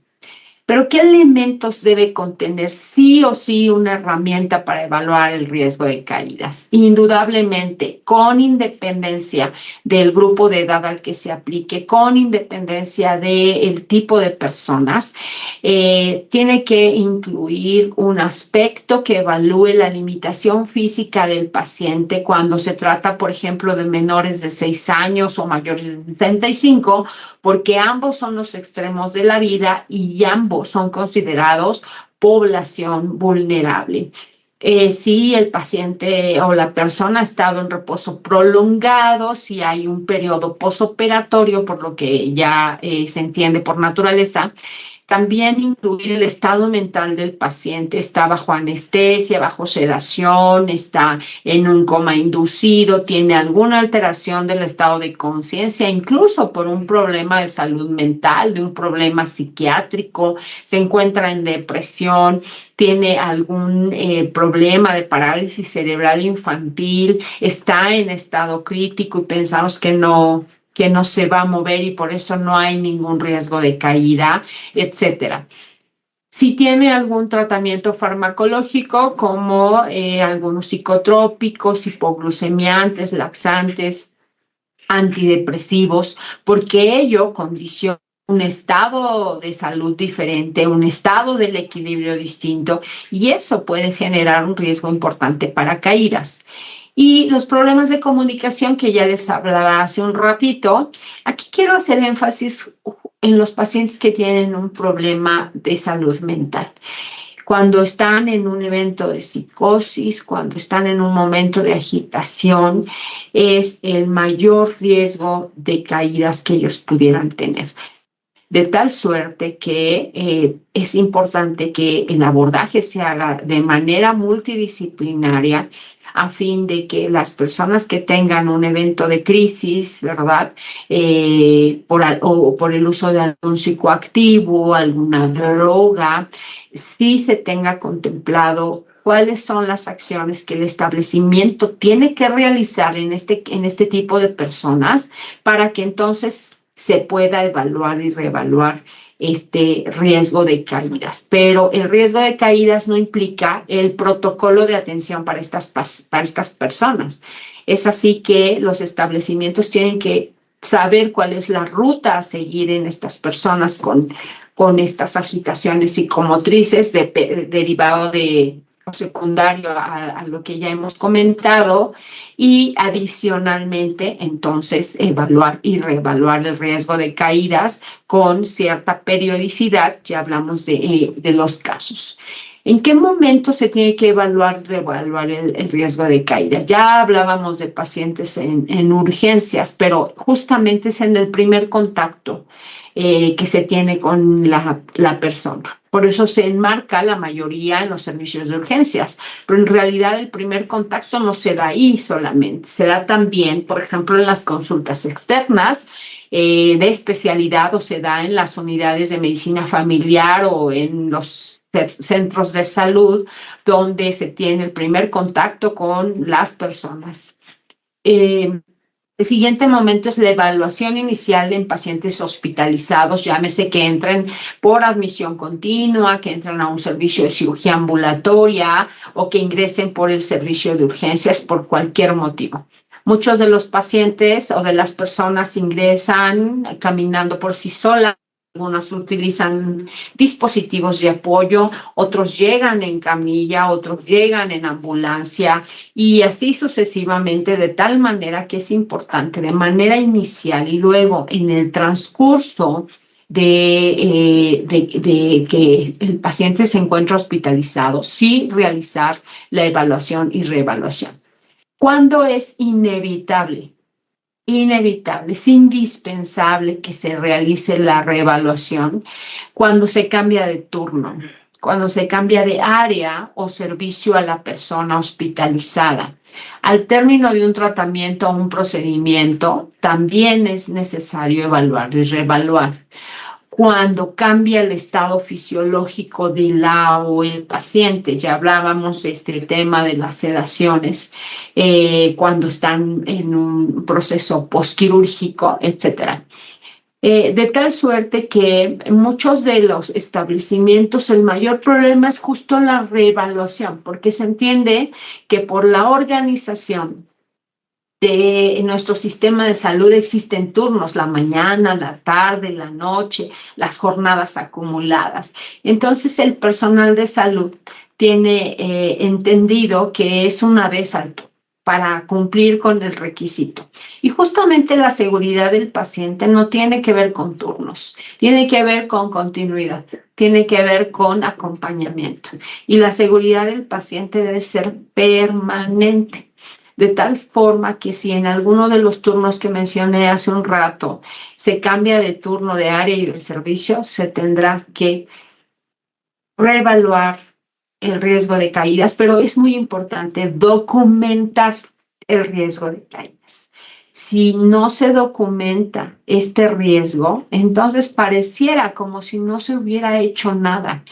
Pero ¿qué elementos debe contener sí o sí una herramienta para evaluar el riesgo de caídas? Indudablemente, con independencia del grupo de edad al que se aplique, con independencia del tipo de personas, tiene que incluir un aspecto que evalúe la limitación física del paciente cuando se trata, por ejemplo, de menores de 6 años o mayores de 65, porque ambos son los extremos de la vida y ambos son considerados población vulnerable. Si el paciente o la persona ha estado en reposo prolongado, si hay un periodo posoperatorio, por lo que ya se entiende por naturaleza, También incluir el estado mental del paciente. Está bajo anestesia, bajo sedación, está en un coma inducido, tiene alguna alteración del estado de conciencia, incluso por un problema de salud mental, de un problema psiquiátrico, se encuentra en depresión, tiene algún problema de parálisis cerebral infantil, está en estado crítico y pensamos que no se va a mover y por eso no hay ningún riesgo de caída, etcétera. Si tiene algún tratamiento farmacológico como algunos psicotrópicos, hipoglucemiantes, laxantes, antidepresivos, porque ello condiciona un estado de salud diferente, un estado del equilibrio distinto, y eso puede generar un riesgo importante para caídas. Y los problemas de comunicación que ya les hablaba hace un ratito, aquí quiero hacer énfasis en los pacientes que tienen un problema de salud mental. Cuando están en un evento de psicosis, cuando están en un momento de agitación, es el mayor riesgo de caídas que ellos pudieran tener. De tal suerte que es importante que el abordaje se haga de manera multidisciplinaria a fin de que las personas que tengan un evento de crisis, ¿verdad? Por el uso de algún psicoactivo, alguna droga, sí se tenga contemplado cuáles son las acciones que el establecimiento tiene que realizar en este tipo de personas para que entonces se pueda evaluar y reevaluar este riesgo de caídas. Pero el riesgo de caídas no implica el protocolo de atención para estas personas. Es así que los establecimientos tienen que saber cuál es la ruta a seguir en estas personas con estas agitaciones psicomotrices derivado de secundario a lo que ya hemos comentado, y adicionalmente entonces evaluar y reevaluar el riesgo de caídas con cierta periodicidad. Ya hablamos de los casos. ¿En qué momento se tiene que reevaluar el riesgo de caída? Ya hablábamos de pacientes en urgencias, pero justamente es en el primer contacto que se tiene con la persona. Por eso se enmarca la mayoría en los servicios de urgencias, pero en realidad el primer contacto no se da ahí solamente, se da también, por ejemplo, en las consultas externas de especialidad, o se da en las unidades de medicina familiar o en los centros de salud, donde se tiene el primer contacto con las personas. El siguiente momento es la evaluación inicial en pacientes hospitalizados, llámese que entren por admisión continua, que entren a un servicio de cirugía ambulatoria o que ingresen por el servicio de urgencias por cualquier motivo. Muchos de los pacientes o de las personas ingresan caminando por sí solas. Algunas utilizan dispositivos de apoyo, otros llegan en camilla, otros llegan en ambulancia y así sucesivamente, de tal manera que es importante de manera inicial y luego en el transcurso de que el paciente se encuentra hospitalizado, sí realizar la evaluación y reevaluación. ¿Cuándo es inevitable? Inevitable, es indispensable que se realice la reevaluación cuando se cambia de turno, cuando se cambia de área o servicio a la persona hospitalizada. Al término de un tratamiento o un procedimiento, también es necesario evaluar y reevaluar. Cuando cambia el estado fisiológico de la o el paciente, ya hablábamos de este tema de las sedaciones, cuando están en un proceso postquirúrgico, etcétera. De tal suerte que en muchos de los establecimientos el mayor problema es justo la reevaluación, porque se entiende que por la organización de nuestro sistema de salud existen turnos, la mañana, la tarde, la noche, las jornadas acumuladas. Entonces el personal de salud tiene entendido que es una vez al turno para cumplir con el requisito. Y justamente la seguridad del paciente no tiene que ver con turnos, tiene que ver con continuidad, tiene que ver con acompañamiento. Y la seguridad del paciente debe ser permanente. de tal forma que si en alguno de los turnos que mencioné hace un rato se cambia de turno, de área y de servicio, se tendrá que reevaluar el riesgo de caídas, pero es muy importante documentar el riesgo de caídas. Si no se documenta este riesgo, entonces pareciera como si no se hubiera hecho nada.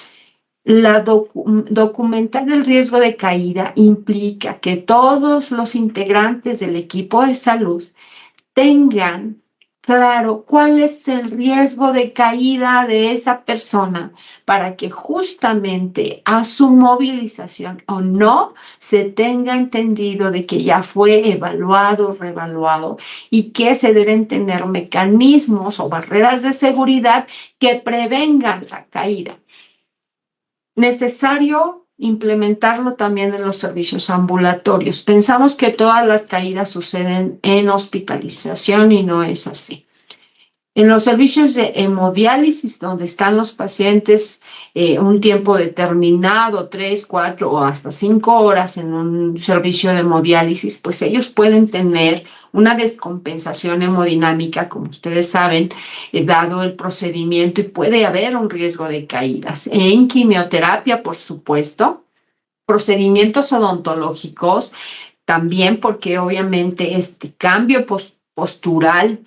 Documentar el riesgo de caída implica que todos los integrantes del equipo de salud tengan claro cuál es el riesgo de caída de esa persona para que justamente a su movilización o no se tenga entendido de que ya fue evaluado, reevaluado y que se deben tener mecanismos o barreras de seguridad que prevengan la caída. Necesario implementarlo también en los servicios ambulatorios. Pensamos que todas las caídas suceden en hospitalización y no es así. En los servicios de hemodiálisis, donde están los pacientes un tiempo determinado, 3, 4 o hasta 5 horas en un servicio de hemodiálisis, pues ellos pueden tener una descompensación hemodinámica, como ustedes saben, dado el procedimiento, y puede haber un riesgo de caídas. En quimioterapia, por supuesto, procedimientos odontológicos, también porque obviamente este cambio postural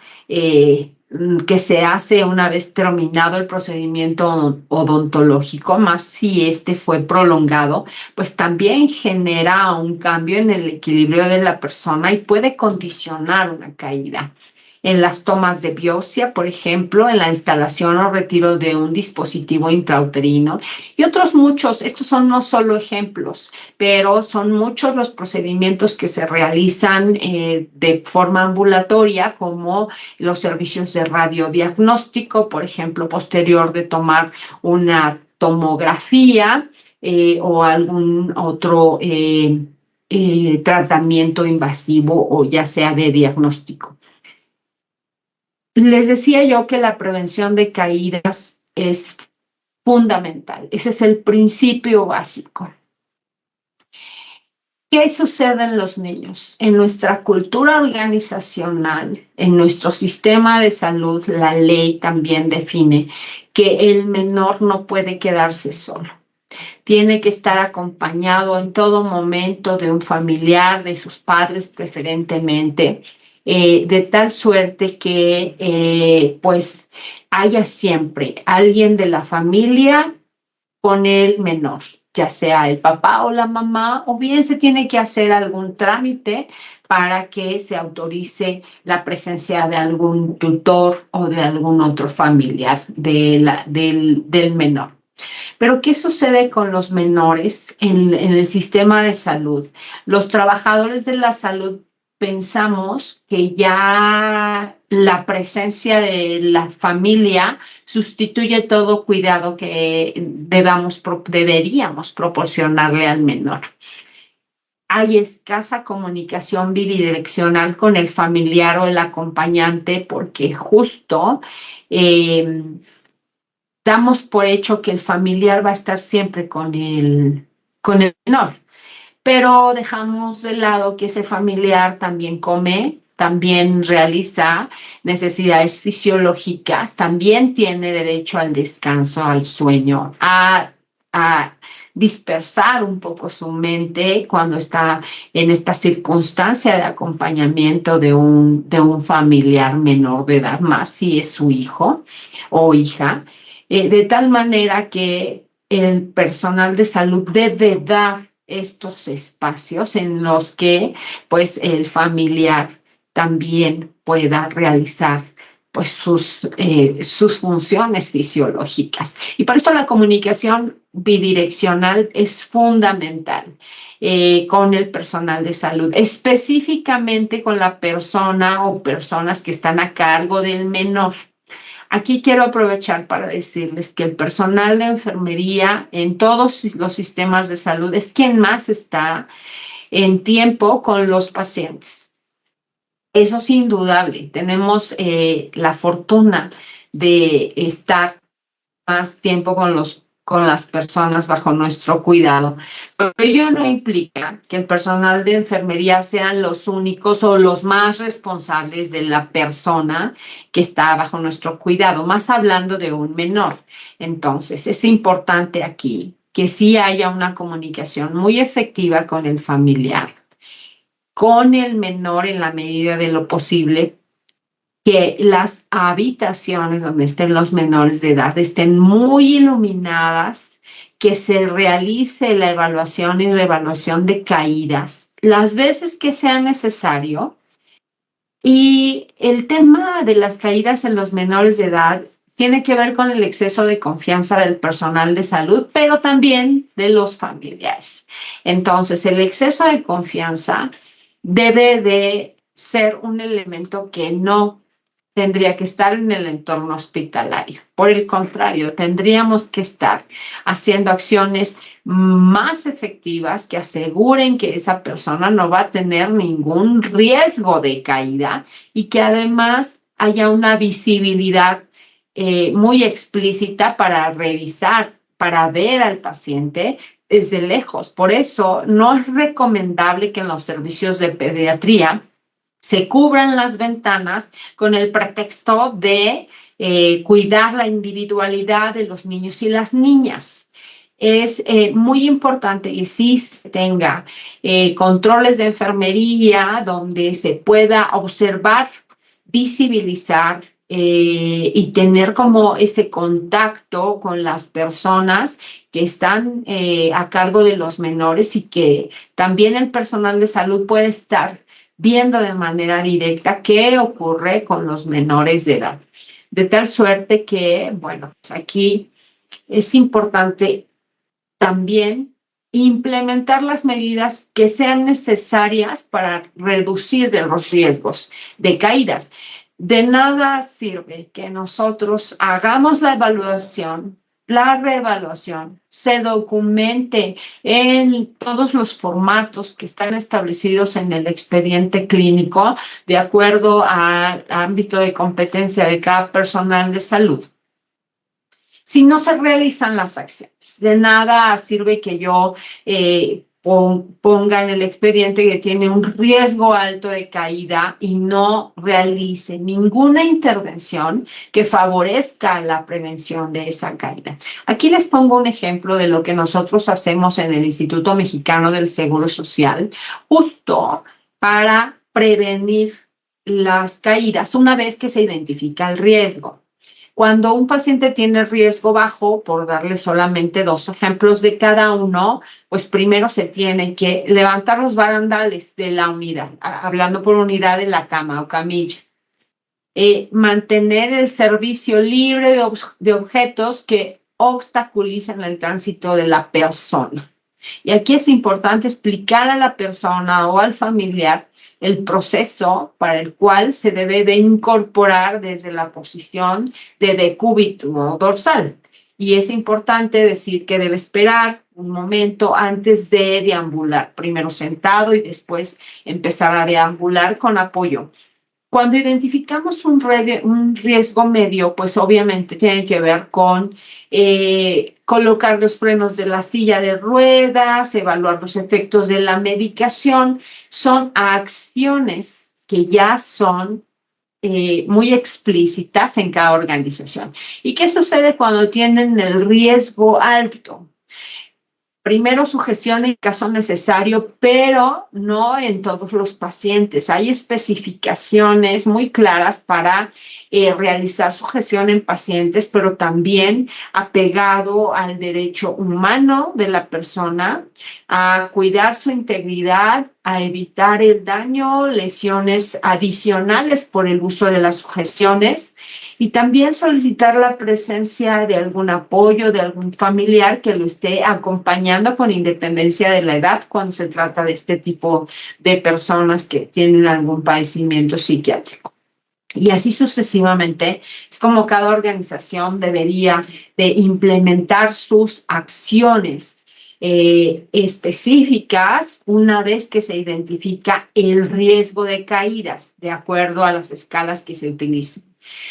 que se hace una vez terminado el procedimiento odontológico, más si este fue prolongado, pues también genera un cambio en el equilibrio de la persona y puede condicionar una caída. En las tomas de biopsia, por ejemplo, en la instalación o retiro de un dispositivo intrauterino y otros muchos. Estos son no solo ejemplos, pero son muchos los procedimientos que se realizan de forma ambulatoria, como los servicios de radiodiagnóstico, por ejemplo, posterior de tomar una tomografía o algún otro tratamiento invasivo o ya sea de diagnóstico. Les decía yo que la prevención de caídas es fundamental. Ese es el principio básico. ¿Qué sucede en los niños? En nuestra cultura organizacional, en nuestro sistema de salud, la ley también define que el menor no puede quedarse solo. Tiene que estar acompañado en todo momento de un familiar, de sus padres preferentemente, de tal suerte que pues haya siempre alguien de la familia con el menor, ya sea el papá o la mamá, o bien se tiene que hacer algún trámite para que se autorice la presencia de algún tutor o de algún otro familiar del menor. Pero, ¿qué sucede con los menores en el sistema de salud? Los trabajadores de la salud pensamos que ya la presencia de la familia sustituye todo cuidado que deberíamos proporcionarle al menor. Hay escasa comunicación bidireccional con el familiar o el acompañante porque justo damos por hecho que el familiar va a estar siempre con el menor, pero dejamos de lado que ese familiar también come, también realiza necesidades fisiológicas, también tiene derecho al descanso, al sueño, a dispersar un poco su mente cuando está en esta circunstancia de acompañamiento de un familiar menor de edad, más si es su hijo o hija. De tal manera que el personal de salud debe dar estos espacios en los que pues el familiar también pueda realizar pues sus funciones fisiológicas. Y por esto la comunicación bidireccional es fundamental con el personal de salud, específicamente con la persona o personas que están a cargo del menor. Aquí quiero aprovechar para decirles que el personal de enfermería en todos los sistemas de salud es quien más está en tiempo con los pacientes. Eso es indudable. Tenemos la fortuna de estar más tiempo con con las personas bajo nuestro cuidado. Pero ello no implica que el personal de enfermería sean los únicos o los más responsables de la persona que está bajo nuestro cuidado, más hablando de un menor. Entonces, es importante aquí que sí haya una comunicación muy efectiva con el familiar, con el menor en la medida de lo posible, que las habitaciones donde estén los menores de edad estén muy iluminadas, que se realice la evaluación y reevaluación de caídas las veces que sea necesario. Y el tema de las caídas en los menores de edad tiene que ver con el exceso de confianza del personal de salud, pero también de los familiares. Entonces, el exceso de confianza debe de ser un elemento que no tendría que estar en el entorno hospitalario. Por el contrario, tendríamos que estar haciendo acciones más efectivas que aseguren que esa persona no va a tener ningún riesgo de caída y que además haya una visibilidad muy explícita para revisar, para ver al paciente desde lejos. Por eso no es recomendable que en los servicios de pediatría se cubran las ventanas con el pretexto de cuidar la individualidad de los niños y las niñas. Es muy importante que sí se tenga controles de enfermería donde se pueda observar, visibilizar y tener como ese contacto con las personas que están a cargo de los menores, y que también el personal de salud puede estar viendo de manera directa qué ocurre con los menores de edad. De tal suerte que, bueno, pues aquí es importante también implementar las medidas que sean necesarias para reducir los riesgos de caídas. De nada sirve que nosotros hagamos la evaluación, la reevaluación, se documente en todos los formatos que están establecidos en el expediente clínico de acuerdo al ámbito de competencia de cada personal de salud, si no se realizan las acciones. De nada sirve que yo ponga en el expediente que tiene un riesgo alto de caída y no realice ninguna intervención que favorezca la prevención de esa caída. Aquí les pongo un ejemplo de lo que nosotros hacemos en el Instituto Mexicano del Seguro Social, justo para prevenir las caídas una vez que se identifica el riesgo. Cuando un paciente tiene riesgo bajo, por darle solamente 2 ejemplos de cada uno, pues primero se tiene que levantar los barandales de la unidad, hablando por unidad de la cama o camilla. Mantener el servicio libre de objetos que obstaculicen el tránsito de la persona. Y aquí es importante explicar a la persona o al familiar el proceso para el cual se debe de incorporar desde la posición de decúbito dorsal. Y es importante decir que debe esperar un momento antes de deambular, primero sentado y después empezar a deambular con apoyo. Cuando identificamos un riesgo medio, pues obviamente tiene que ver con colocar los frenos de la silla de ruedas, evaluar los efectos de la medicación. Son acciones que ya son muy explícitas en cada organización. ¿Y qué sucede cuando tienen el riesgo alto? Primero, sujeción en caso necesario, pero no en todos los pacientes. Hay especificaciones muy claras para realizar sujeción en pacientes, pero también apegado al derecho humano de la persona, a cuidar su integridad, a evitar el daño, lesiones adicionales por el uso de las sujeciones, y también solicitar la presencia de algún apoyo, de algún familiar que lo esté acompañando con independencia de la edad cuando se trata de este tipo de personas que tienen algún padecimiento psiquiátrico. Y así sucesivamente, es como cada organización debería de implementar sus acciones específicas una vez que se identifica el riesgo de caídas, de acuerdo a las escalas que se utilizan.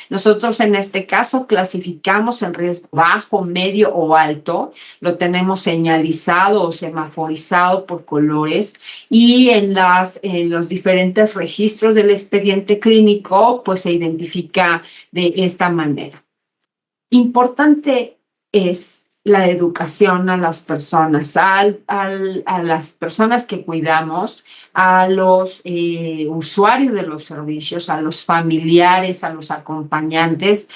Nosotros en este caso clasificamos en riesgo bajo, medio o alto, lo tenemos señalizado o semaforizado por colores y en los diferentes registros del expediente clínico pues se identifica de esta manera. Importante es la educación a las personas, a las personas que cuidamos, a los usuarios de los servicios, a los familiares, a los acompañantes,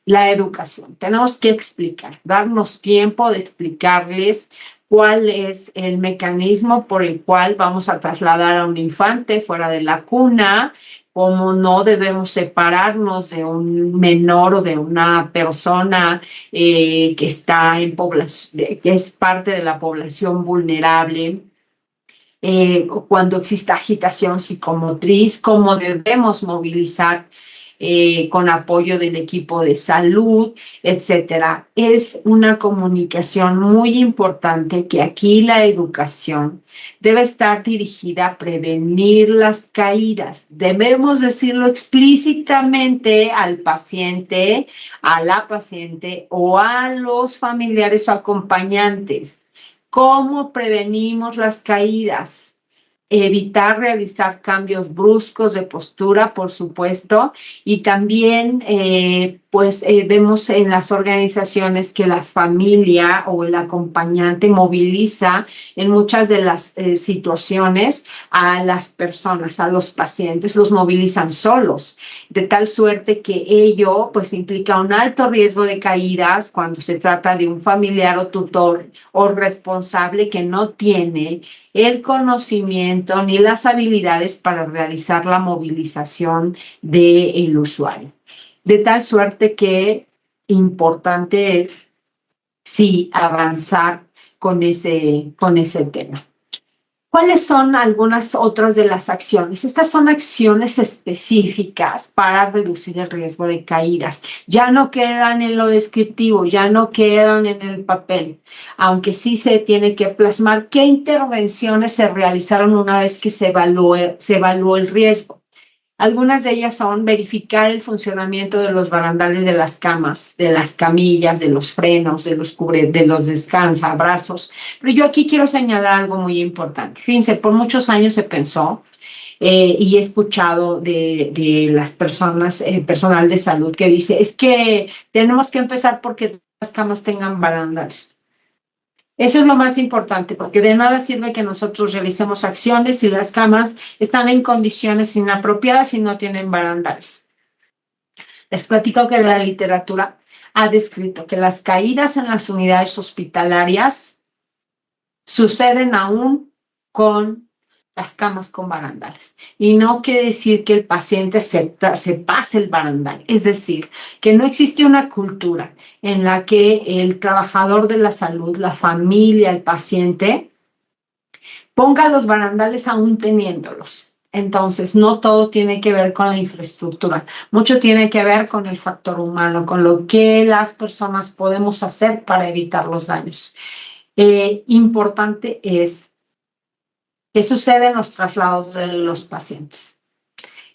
la educación. Tenemos que explicar, darnos tiempo de explicarles cuál es el mecanismo por el cual vamos a trasladar a un infante fuera de la cuna, cómo no debemos separarnos de un menor o de una persona que está en población, que es parte de la población vulnerable. Cuando exista agitación psicomotriz, cómo debemos movilizar con apoyo del equipo de salud, etcétera. Es una comunicación muy importante que aquí la educación debe estar dirigida a prevenir las caídas. Debemos decirlo explícitamente al paciente, a la paciente o a los familiares o acompañantes. ¿Cómo prevenimos las caídas? Evitar realizar cambios bruscos de postura, por supuesto, y también vemos en las organizaciones que la familia o el acompañante moviliza en muchas de las situaciones a las personas, a los pacientes, los movilizan solos, de tal suerte que ello pues implica un alto riesgo de caídas cuando se trata de un familiar o tutor o responsable que no tiene el conocimiento ni las habilidades para realizar la movilización del usuario. De tal suerte que importante es, sí, avanzar con ese tema. ¿Cuáles son algunas otras de las acciones? Estas son acciones específicas para reducir el riesgo de caídas. Ya no quedan en lo descriptivo, ya no quedan en el papel, aunque sí se tiene que plasmar qué intervenciones se realizaron una vez que se evaluó el riesgo. Algunas de ellas son verificar el funcionamiento de los barandales de las camas, de las camillas, de los frenos, de los descansabrazos. Pero yo aquí quiero señalar algo muy importante. Fíjense, por muchos años se pensó y he escuchado de las personas, personal de salud que dice, es que tenemos que empezar porque las camas tengan barandales. Eso es lo más importante, porque de nada sirve que nosotros realicemos acciones si las camas están en condiciones inapropiadas y no tienen barandales. Les platico que la literatura ha descrito que las caídas en las unidades hospitalarias suceden aún con las camas con barandales. Y no quiere decir que el paciente se pase el barandal. Es decir, que no existe una cultura en la que el trabajador de la salud, la familia, el paciente, ponga los barandales aún teniéndolos. Entonces, no todo tiene que ver con la infraestructura. Mucho tiene que ver con el factor humano, con lo que las personas podemos hacer para evitar los daños. Importante es ¿qué sucede en los traslados de los pacientes?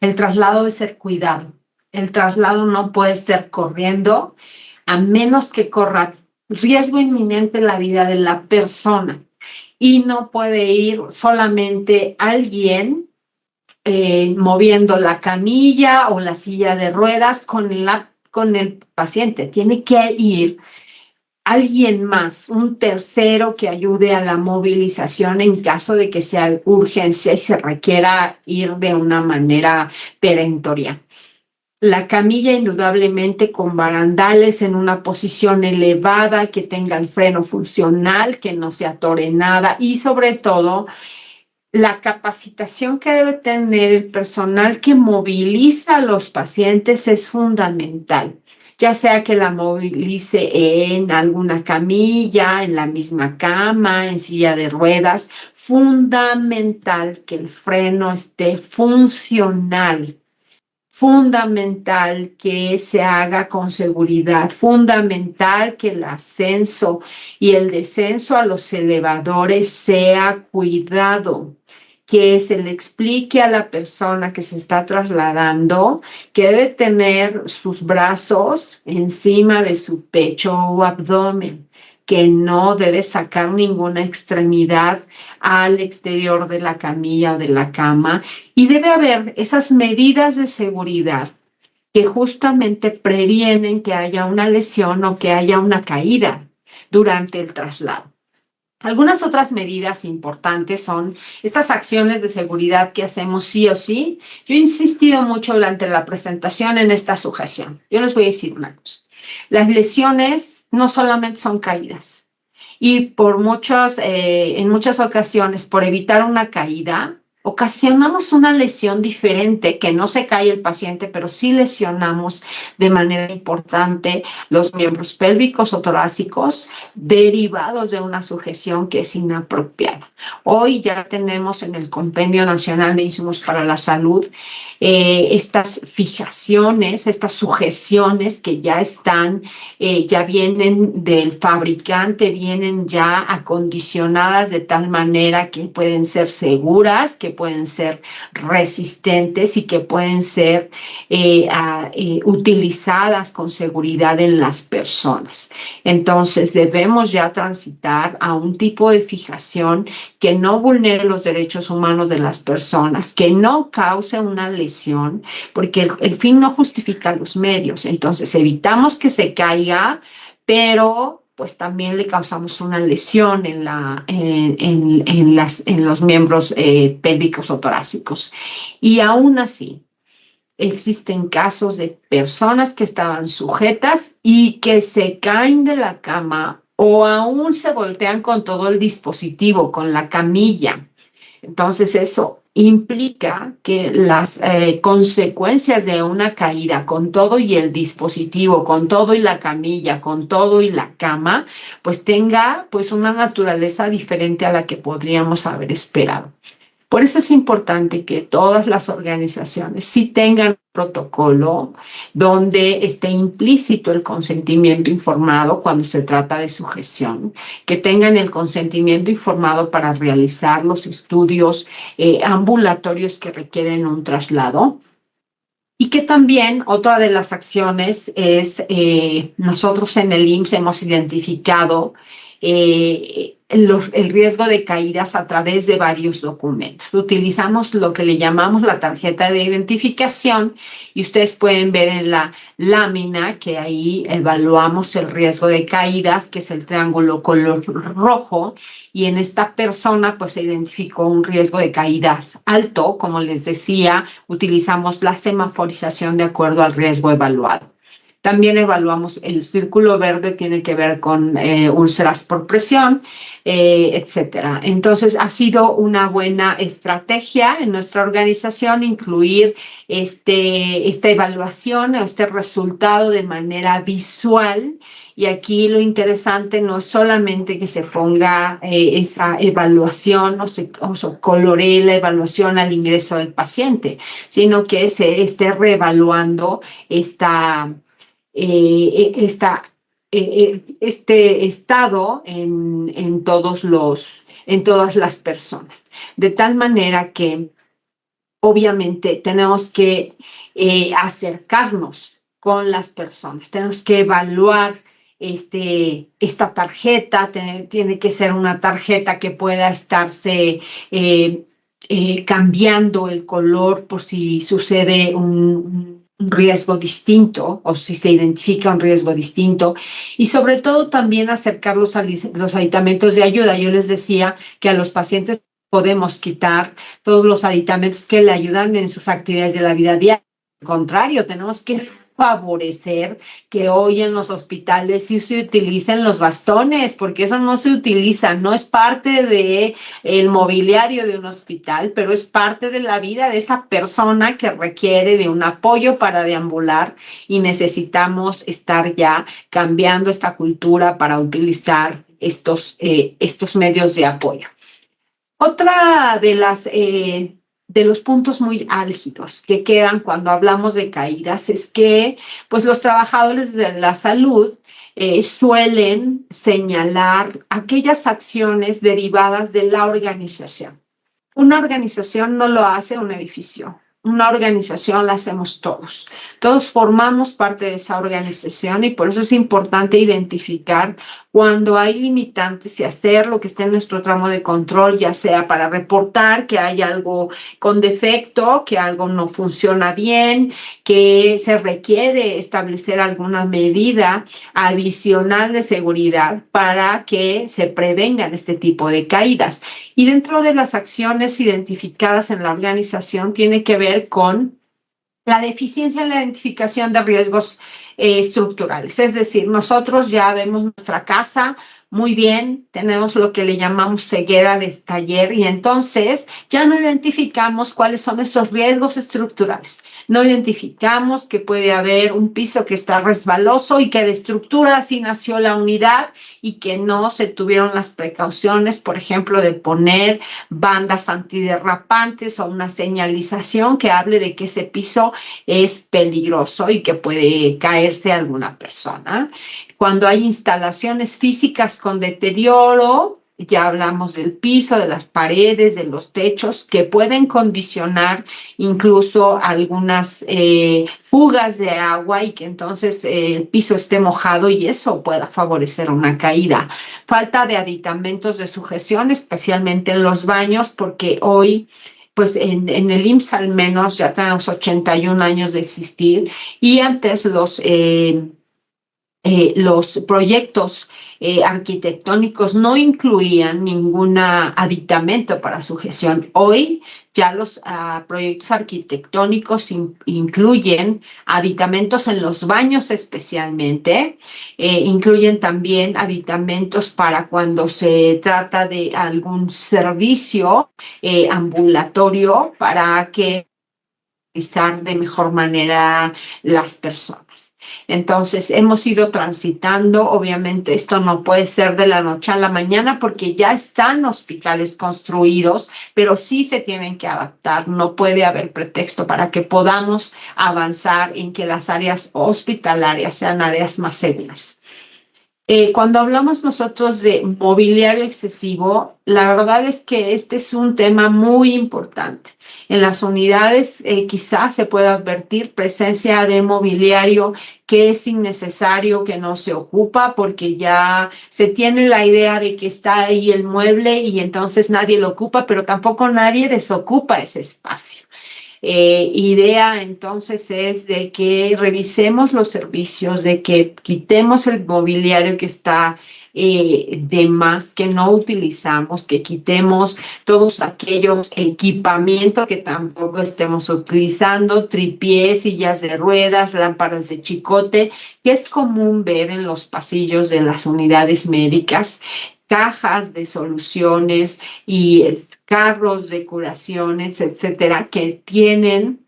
El traslado debe ser cuidado. El traslado no puede ser corriendo, a menos que corra riesgo inminente en la vida de la persona. Y no puede ir solamente alguien moviendo la camilla o la silla de ruedas con el paciente. Tiene que ir alguien más, un tercero que ayude a la movilización en caso de que sea urgencia y se requiera ir de una manera perentoria. La camilla indudablemente con barandales en una posición elevada, que tenga el freno funcional, que no se atore nada y sobre todo la capacitación que debe tener el personal que moviliza a los pacientes es fundamental. Ya sea que la movilice en alguna camilla, en la misma cama, en silla de ruedas, fundamental que el freno esté funcional, fundamental que se haga con seguridad, fundamental que el ascenso y el descenso a los elevadores sea cuidado, que se le explique a la persona que se está trasladando que debe tener sus brazos encima de su pecho o abdomen, que no debe sacar ninguna extremidad al exterior de la camilla o de la cama, y debe haber esas medidas de seguridad que justamente previenen que haya una lesión o que haya una caída durante el traslado. Algunas otras medidas importantes son estas acciones de seguridad que hacemos sí o sí. Yo he insistido mucho durante la presentación en esta sujeción. Yo les voy a decir una cosa. Las lesiones no solamente son caídas, y en muchas ocasiones, por evitar una caída, ocasionamos una lesión diferente, que no se cae el paciente, pero sí lesionamos de manera importante los miembros pélvicos o torácicos derivados de una sujeción que es inapropiada. Hoy ya tenemos en el Compendio Nacional de Insumos para la Salud estas fijaciones, estas sujeciones que ya están, ya vienen del fabricante, vienen ya acondicionadas de tal manera que pueden ser seguras, que pueden ser resistentes y que pueden ser utilizadas con seguridad en las personas. Entonces debemos ya transitar a un tipo de fijación que no vulnere los derechos humanos de las personas, que no cause una lesión, porque el fin no justifica los medios. Entonces evitamos que se caiga, pero pues también le causamos una lesión en los miembros pélvicos o torácicos. Y aún así, existen casos de personas que estaban sujetas y que se caen de la cama o aún se voltean con todo el dispositivo, con la camilla. Entonces eso implica que las consecuencias de una caída con todo y el dispositivo, con todo y la camilla, con todo y la cama, pues tenga pues una naturaleza diferente a la que podríamos haber esperado. Por eso es importante que todas las organizaciones sí tengan un protocolo donde esté implícito el consentimiento informado cuando se trata de sujeción, que tengan el consentimiento informado para realizar los estudios ambulatorios que requieren un traslado. Y que también otra de las acciones es, nosotros en el IMSS hemos identificado el riesgo de caídas a través de varios documentos. Utilizamos lo que le llamamos la tarjeta de identificación, y ustedes pueden ver en la lámina que ahí evaluamos el riesgo de caídas, que es el triángulo color rojo, y en esta persona pues se identificó un riesgo de caídas alto. Como les decía, utilizamos la semaforización de acuerdo al riesgo evaluado. También evaluamos el círculo verde, tiene que ver con úlceras por presión, etcétera. Entonces, ha sido una buena estrategia en nuestra organización incluir esta evaluación o este resultado de manera visual. Y aquí lo interesante no es solamente que se ponga esa evaluación o se coloree la evaluación al ingreso del paciente, sino que se esté reevaluando este estado en todas las personas. De tal manera que obviamente tenemos que acercarnos con las personas, tenemos que evaluar esta tarjeta, tiene que ser una tarjeta que pueda estarse cambiando el color por si sucede un riesgo distinto o si se identifica un riesgo distinto, y sobre todo también acercarlos a los aditamentos de ayuda. Yo les decía que a los pacientes podemos quitar todos los aditamentos que le ayudan en sus actividades de la vida diaria. Al contrario, tenemos que favorecer que hoy en los hospitales sí se utilicen los bastones, porque eso no se utiliza, no es parte del mobiliario de un hospital, pero es parte de la vida de esa persona que requiere de un apoyo para deambular, y necesitamos estar ya cambiando esta cultura para utilizar estos medios de apoyo. Otra de los puntos muy álgidos que quedan cuando hablamos de caídas es que pues, los trabajadores de la salud suelen señalar aquellas acciones derivadas de la organización. Una organización no lo hace un edificio. Una organización la hacemos todos. Todos formamos parte de esa organización y por eso es importante identificar cuando hay limitantes y hacer lo que esté en nuestro tramo de control, ya sea para reportar que hay algo con defecto, que algo no funciona bien, que se requiere establecer alguna medida adicional de seguridad para que se prevengan este tipo de caídas. Y dentro de las acciones identificadas en la organización tiene que ver con la deficiencia en la identificación de riesgos estructurales. Es decir, nosotros ya vemos nuestra casa muy bien, tenemos lo que le llamamos ceguera de taller y entonces ya no identificamos cuáles son esos riesgos estructurales. No identificamos que puede haber un piso que está resbaloso y que de estructura así nació la unidad y que no se tuvieron las precauciones, por ejemplo, de poner bandas antiderrapantes o una señalización que hable de que ese piso es peligroso y que puede caerse alguna persona. Cuando hay instalaciones físicas con deterioro, ya hablamos del piso, de las paredes, de los techos, que pueden condicionar incluso algunas fugas de agua y que entonces el piso esté mojado y eso pueda favorecer una caída. Falta de aditamentos de sujeción, especialmente en los baños, porque hoy pues en el IMSS al menos ya tenemos 81 años de existir y antes los proyectos arquitectónicos no incluían ningún aditamento para sujeción. Hoy ya los proyectos arquitectónicos incluyen aditamentos en los baños especialmente, incluyen también aditamentos para cuando se trata de algún servicio ambulatorio para que utilizar de mejor manera las personas. Entonces, hemos ido transitando, obviamente esto no puede ser de la noche a la mañana porque ya están hospitales construidos, pero sí se tienen que adaptar, no puede haber pretexto para que podamos avanzar en que las áreas hospitalarias sean áreas más seguras. Cuando hablamos nosotros de mobiliario excesivo, la verdad es que este es un tema muy importante. En las unidades quizás se pueda advertir presencia de mobiliario que es innecesario, que no se ocupa, porque ya se tiene la idea de que está ahí el mueble y entonces nadie lo ocupa, pero tampoco nadie desocupa ese espacio. Idea entonces es de que revisemos los servicios, de que quitemos el mobiliario que está de más, que no utilizamos, que quitemos todos aquellos equipamientos que tampoco estemos utilizando, tripiés, sillas de ruedas, lámparas de chicote, que es común ver en los pasillos de las unidades médicas, cajas de soluciones y carros de curaciones, etcétera, que tienen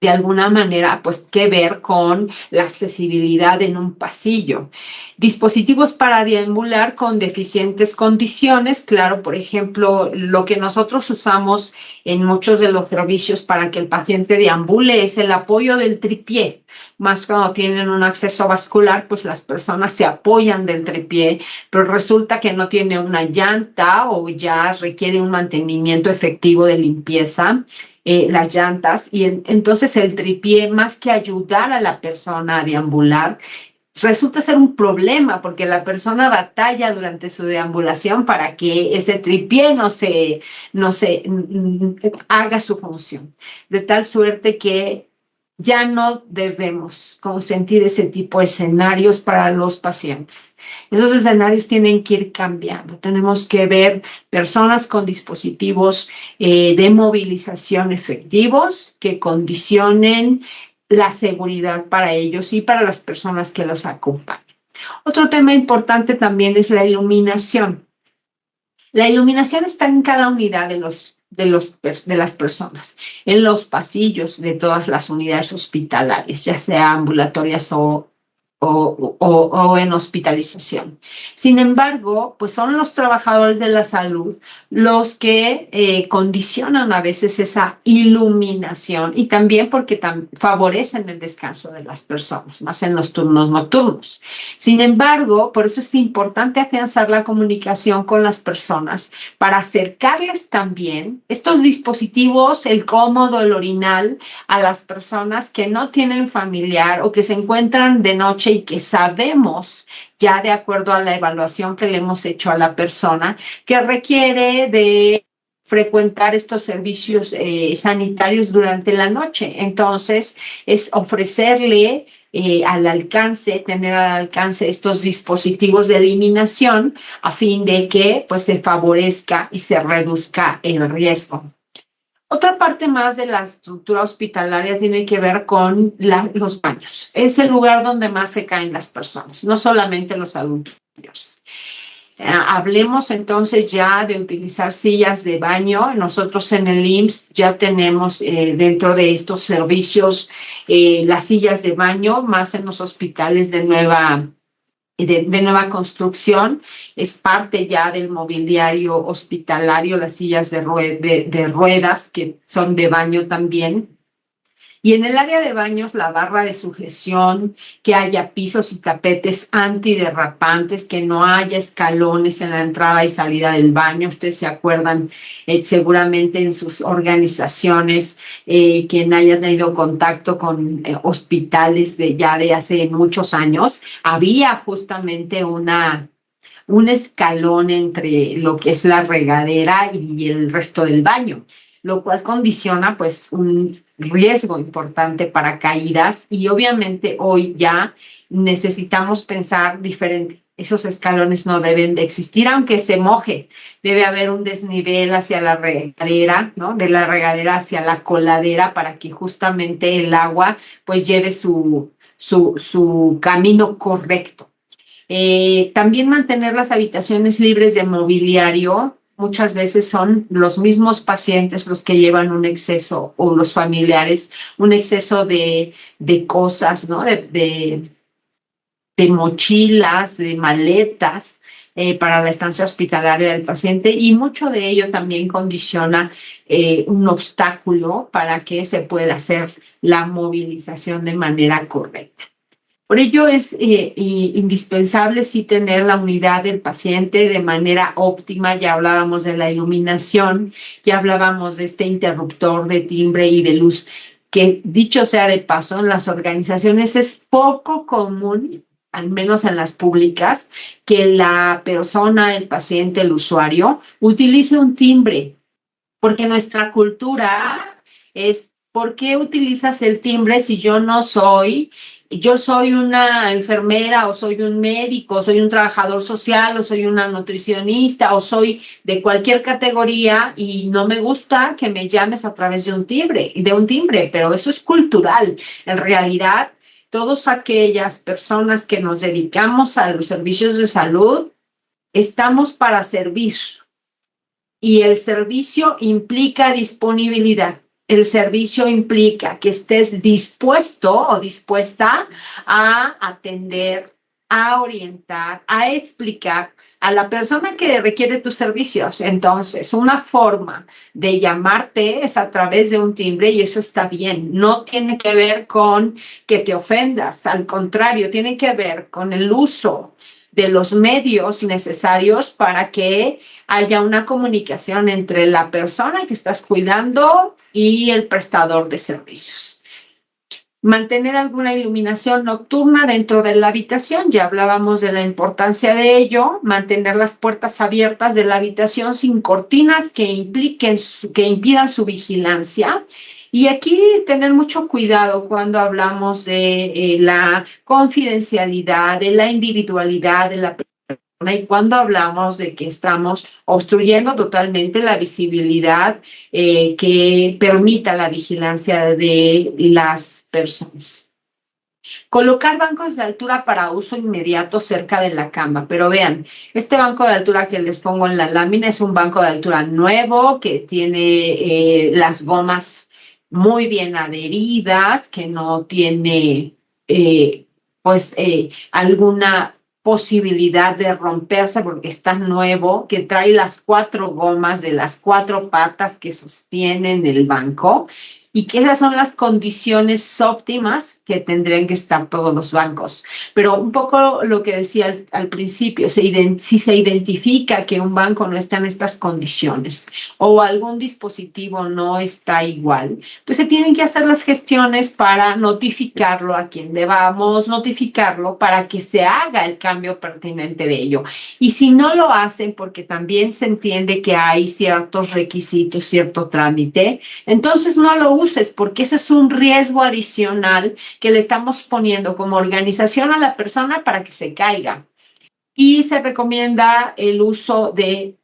de alguna manera, pues, que ver con la accesibilidad en un pasillo. Dispositivos para deambular con deficientes condiciones, claro, por ejemplo, lo que nosotros usamos en muchos de los servicios para que el paciente deambule es el apoyo del tripié. Más cuando tienen un acceso vascular, pues las personas se apoyan del tripié, pero resulta que no tiene una llanta o ya requiere un mantenimiento efectivo de limpieza. Las llantas y entonces el tripié, más que ayudar a la persona a deambular, resulta ser un problema porque la persona batalla durante su deambulación para que ese tripié no se haga su función, de tal suerte que ya no debemos consentir ese tipo de escenarios para los pacientes. Esos escenarios tienen que ir cambiando. Tenemos que ver personas con dispositivos de movilización efectivos que condicionen la seguridad para ellos y para las personas que los acompañan. Otro tema importante también es la iluminación. La iluminación está en cada unidad de las personas, en los pasillos de todas las unidades hospitalarias, ya sea ambulatorias o o en hospitalización. Sin embargo, pues son los trabajadores de la salud los que condicionan a veces esa iluminación y también porque favorecen el descanso de las personas, más en los turnos nocturnos. Sin embargo, por eso es importante afianzar la comunicación con las personas para acercarles también estos dispositivos, el cómodo, el orinal, a las personas que no tienen familiar o que se encuentran de noche y que sabemos ya de acuerdo a la evaluación que le hemos hecho a la persona que requiere de frecuentar estos servicios sanitarios durante la noche. Entonces, es ofrecerle tener al alcance estos dispositivos de eliminación a fin de que pues, se favorezca y se reduzca el riesgo. Otra parte más de la estructura hospitalaria tiene que ver con los baños. Es el lugar donde más se caen las personas, no solamente los adultos mayores. Hablemos entonces ya de utilizar sillas de baño. Nosotros en el IMSS ya tenemos dentro de estos servicios las sillas de baño, más en los hospitales de nueva construcción, es parte ya del mobiliario hospitalario, las sillas de ruedas que son de baño también. Y en el área de baños, la barra de sujeción, que haya pisos y tapetes antiderrapantes, que no haya escalones en la entrada y salida del baño. Ustedes se acuerdan seguramente en sus organizaciones, quien haya tenido contacto con hospitales de hace muchos años, había justamente un escalón entre lo que es la regadera y el resto del baño, lo cual condiciona pues un riesgo importante para caídas y obviamente hoy ya necesitamos pensar diferente. Esos escalones no deben de existir, aunque se moje. Debe haber un desnivel hacia la regadera, ¿no? De la regadera hacia la coladera para que justamente el agua pues lleve su camino correcto. También mantener las habitaciones libres de mobiliario. Muchas veces son los mismos pacientes los que llevan un exceso o los familiares, un exceso de cosas, ¿no? De mochilas, de maletas para la estancia hospitalaria del paciente y mucho de ello también condiciona un obstáculo para que se pueda hacer la movilización de manera correcta. Por ello es indispensable sí tener la unidad del paciente de manera óptima. Ya hablábamos de la iluminación, ya hablábamos de este interruptor de timbre y de luz, que dicho sea de paso, en las organizaciones es poco común, al menos en las públicas, que la persona, el paciente, el usuario, utilice un timbre, porque nuestra cultura es, ¿por qué utilizas el timbre si yo soy una enfermera o soy un médico, o soy un trabajador social o soy una nutricionista o soy de cualquier categoría y no me gusta que me llames a través de un timbre, pero eso es cultural. En realidad, todas aquellas personas que nos dedicamos a los servicios de salud, estamos para servir y el servicio implica disponibilidad. El servicio implica que estés dispuesto o dispuesta a atender, a orientar, a explicar a la persona que requiere tus servicios. Entonces, una forma de llamarte es a través de un timbre y eso está bien. No tiene que ver con que te ofendas, al contrario, tiene que ver con el uso de los medios necesarios para que haya una comunicación entre la persona que estás cuidando y el prestador de servicios. Mantener alguna iluminación nocturna dentro de la habitación, ya hablábamos de la importancia de ello. Mantener las puertas abiertas de la habitación sin cortinas que impidan su vigilancia. Y aquí tener mucho cuidado cuando hablamos de la confidencialidad, de la individualidad de la persona y cuando hablamos de que estamos obstruyendo totalmente la visibilidad que permita la vigilancia de las personas. Colocar bancos de altura para uso inmediato cerca de la cama. Pero vean, este banco de altura que les pongo en la lámina es un banco de altura nuevo que tiene las gomas muy bien adheridas, que no tiene pues alguna posibilidad de romperse porque está nuevo, que trae las 4 gomas de las 4 patas que sostienen el banco y que esas son las condiciones óptimas que tendrían que estar todos los bancos. Pero un poco lo que decía al principio, si se identifica que un banco no está en estas condiciones o algún dispositivo no está igual, pues se tienen que hacer las gestiones para notificarlo a quien debamos notificarlo para que se haga el cambio pertinente de ello. Y si no lo hacen, porque también se entiende que hay ciertos requisitos, cierto trámite, entonces no lo uses porque ese es un riesgo adicional que le estamos poniendo como organización a la persona para que se caiga. Y se recomienda el uso de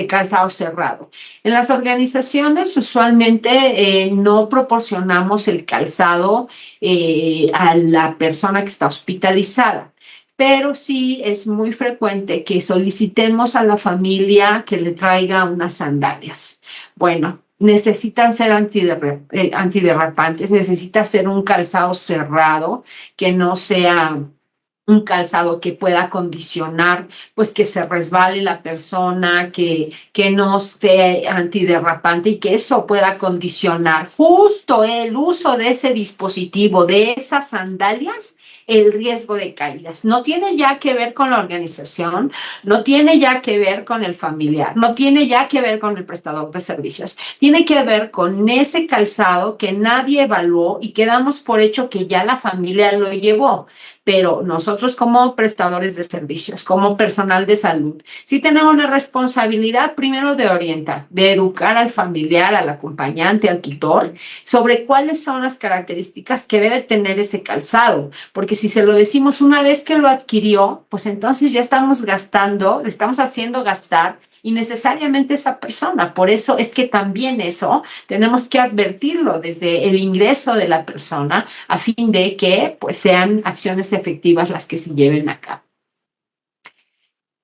calzado cerrado. En las organizaciones usualmente no proporcionamos el calzado a la persona que está hospitalizada, pero sí es muy frecuente que solicitemos a la familia que le traiga unas sandalias. Bueno, necesitan ser antiderrapantes, necesita ser un calzado cerrado que no sea un calzado que pueda condicionar, pues que se resbale la persona, que no esté antiderrapante y que eso pueda condicionar justo el uso de ese dispositivo, de esas sandalias, el riesgo de caídas. No tiene ya que ver con la organización, no tiene ya que ver con el familiar, no tiene ya que ver con el prestador de servicios, tiene que ver con ese calzado que nadie evaluó y que damos por hecho que ya la familia lo llevó. Pero nosotros como prestadores de servicios, como personal de salud, sí tenemos la responsabilidad primero de orientar, de educar al familiar, al acompañante, al tutor, sobre cuáles son las características que debe tener ese calzado, porque si se lo decimos una vez que lo adquirió, pues entonces ya estamos gastando, le estamos haciendo gastar innecesariamente esa persona. Por eso es que también eso tenemos que advertirlo desde el ingreso de la persona a fin de que pues sean acciones efectivas las que se lleven a cabo.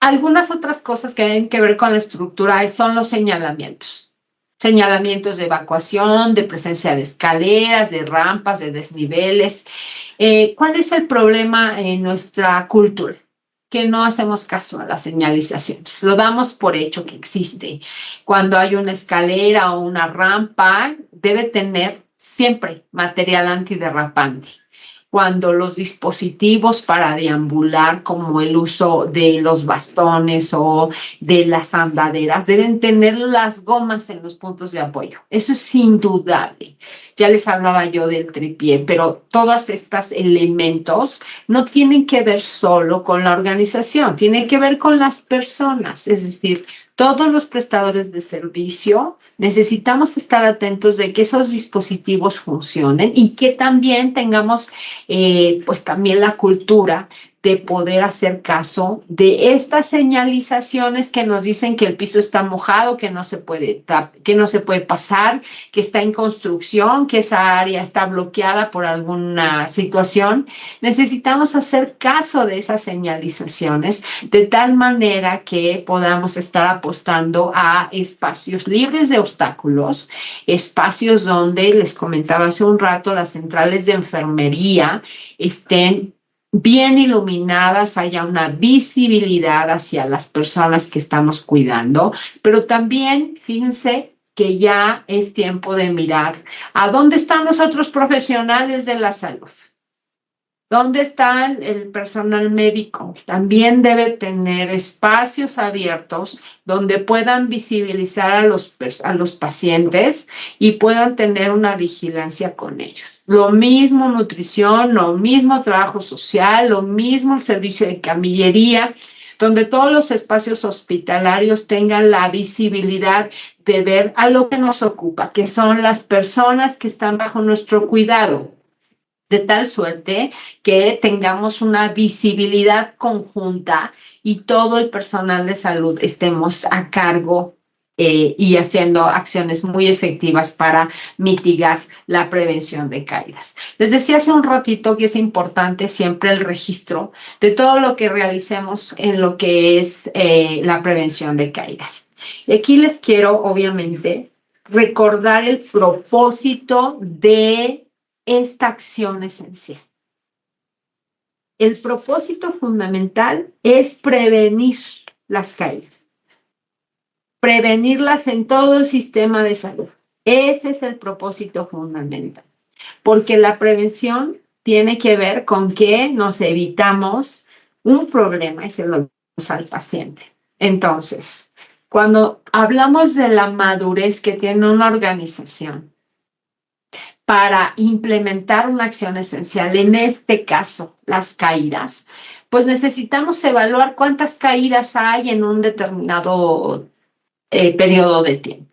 Algunas otras cosas que tienen que ver con la estructura son los señalamientos. Señalamientos de evacuación, de presencia de escaleras, de rampas, de desniveles. ¿Cuál es el problema en nuestra cultura? Que no hacemos caso a las señalizaciones, lo damos por hecho que existe. Cuando hay una escalera o una rampa, debe tener siempre material antiderrapante. Cuando los dispositivos para deambular, como el uso de los bastones o de las andaderas, deben tener las gomas en los puntos de apoyo. Eso es indudable. Ya les hablaba yo del tripié, pero todos estos elementos no tienen que ver solo con la organización, tienen que ver con las personas, es decir, todos los prestadores de servicio necesitamos estar atentos de que esos dispositivos funcionen y que también tengamos pues también la cultura de poder hacer caso de estas señalizaciones que nos dicen que el piso está mojado, que no se puede pasar, que está en construcción, que esa área está bloqueada por alguna situación. Necesitamos hacer caso de esas señalizaciones de tal manera que podamos estar apostando a espacios libres de obstáculos, espacios donde, les comentaba hace un rato, las centrales de enfermería estén bien iluminadas, haya una visibilidad hacia las personas que estamos cuidando, pero también, fíjense, que ya es tiempo de mirar a dónde están los otros profesionales de la salud. ¿Dónde está el personal médico? También debe tener espacios abiertos donde puedan visibilizar a los pacientes y puedan tener una vigilancia con ellos. Lo mismo nutrición, lo mismo trabajo social, lo mismo el servicio de camillería, donde todos los espacios hospitalarios tengan la visibilidad de ver a lo que nos ocupa, que son las personas que están bajo nuestro cuidado, de tal suerte que tengamos una visibilidad conjunta y todo el personal de salud estemos a cargo y haciendo acciones muy efectivas para mitigar la prevención de caídas. Les decía hace un ratito que es importante siempre el registro de todo lo que realicemos en lo que es la prevención de caídas. Y aquí les quiero, obviamente, recordar el propósito de esta acción esencial. El propósito fundamental es prevenir las caídas, prevenirlas en todo el sistema de salud. Ese es el propósito fundamental, porque la prevención tiene que ver con que nos evitamos un problema y se lo damos al paciente. Entonces, cuando hablamos de la madurez que tiene una organización para implementar una acción esencial, en este caso, las caídas, pues necesitamos evaluar cuántas caídas hay en un determinado periodo de tiempo.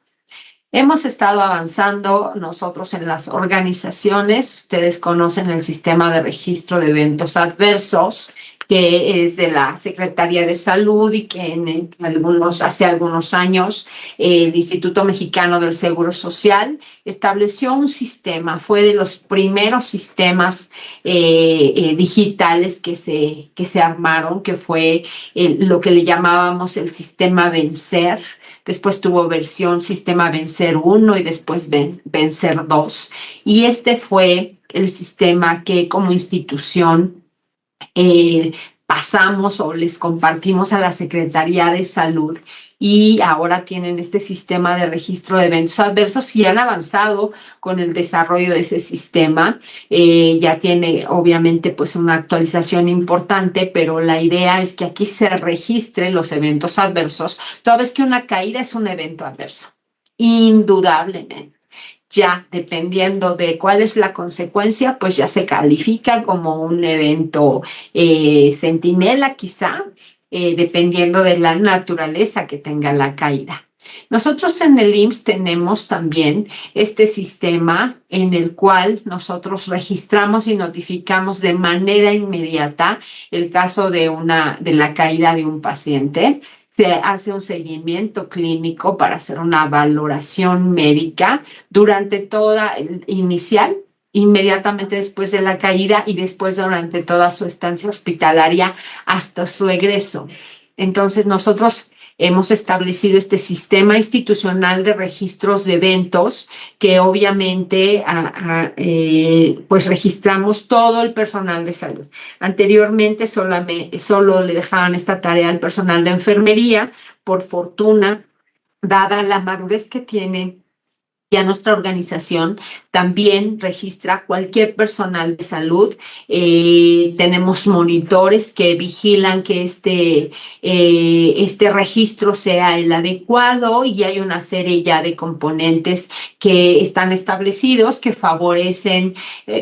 Hemos estado avanzando nosotros en las organizaciones. Ustedes conocen el sistema de registro de eventos adversos, que es de la Secretaría de Salud y que hace algunos años el Instituto Mexicano del Seguro Social estableció un sistema. Fue de los primeros sistemas digitales que se armaron, que fue lo que le llamábamos el sistema Vencer. Después tuvo versión Sistema Vencer 1 y después Vencer 2. Y este fue el sistema que como institución pasamos o les compartimos a la Secretaría de Salud, y ahora tienen este sistema de registro de eventos adversos y han avanzado con el desarrollo de ese sistema. Ya tiene obviamente pues una actualización importante, pero la idea es que aquí se registren los eventos adversos, toda vez que una caída es un evento adverso, indudablemente. Ya dependiendo de cuál es la consecuencia, pues ya se califica como un evento centinela quizá, dependiendo de la naturaleza que tenga la caída. Nosotros en el IMSS tenemos también este sistema en el cual nosotros registramos y notificamos de manera inmediata el caso de la caída de un paciente. Se hace un seguimiento clínico para hacer una valoración médica durante toda inicial, inmediatamente después de la caída y después durante toda su estancia hospitalaria hasta su egreso. Entonces nosotros hemos establecido este sistema institucional de registros de eventos que obviamente pues registramos todo el personal de salud. Anteriormente solo le dejaban esta tarea al personal de enfermería. Por fortuna, dada la madurez que tiene ya nuestra organización, también registra cualquier personal de salud. Tenemos monitores que vigilan que este registro sea el adecuado, y hay una serie ya de componentes que están establecidos que favorecen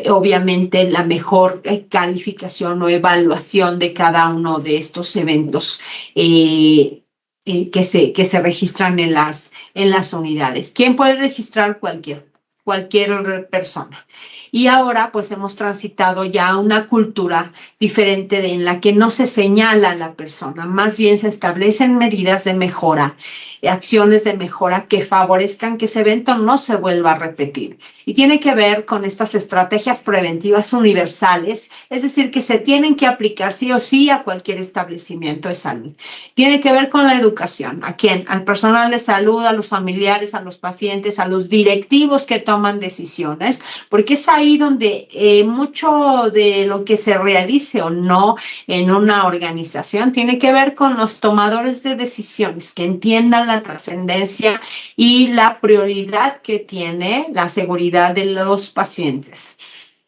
obviamente la mejor calificación o evaluación de cada uno de estos eventos que se registran en las unidades. ¿Quién puede registrar? Cualquier persona. Y ahora pues hemos transitado ya a una cultura diferente en la que no se señala a la persona, más bien se establecen medidas de mejora, acciones de mejora que favorezcan que ese evento no se vuelva a repetir. Y tiene que ver con estas estrategias preventivas universales, es decir, que se tienen que aplicar sí o sí a cualquier establecimiento de salud. Tiene que ver con la educación. ¿A quién? Al personal de salud, a los familiares, a los pacientes, a los directivos que toman decisiones, porque es ahí donde mucho de lo que se realice o no en una organización tiene que ver con los tomadores de decisiones, que entiendan la trascendencia y la prioridad que tiene la seguridad de los pacientes.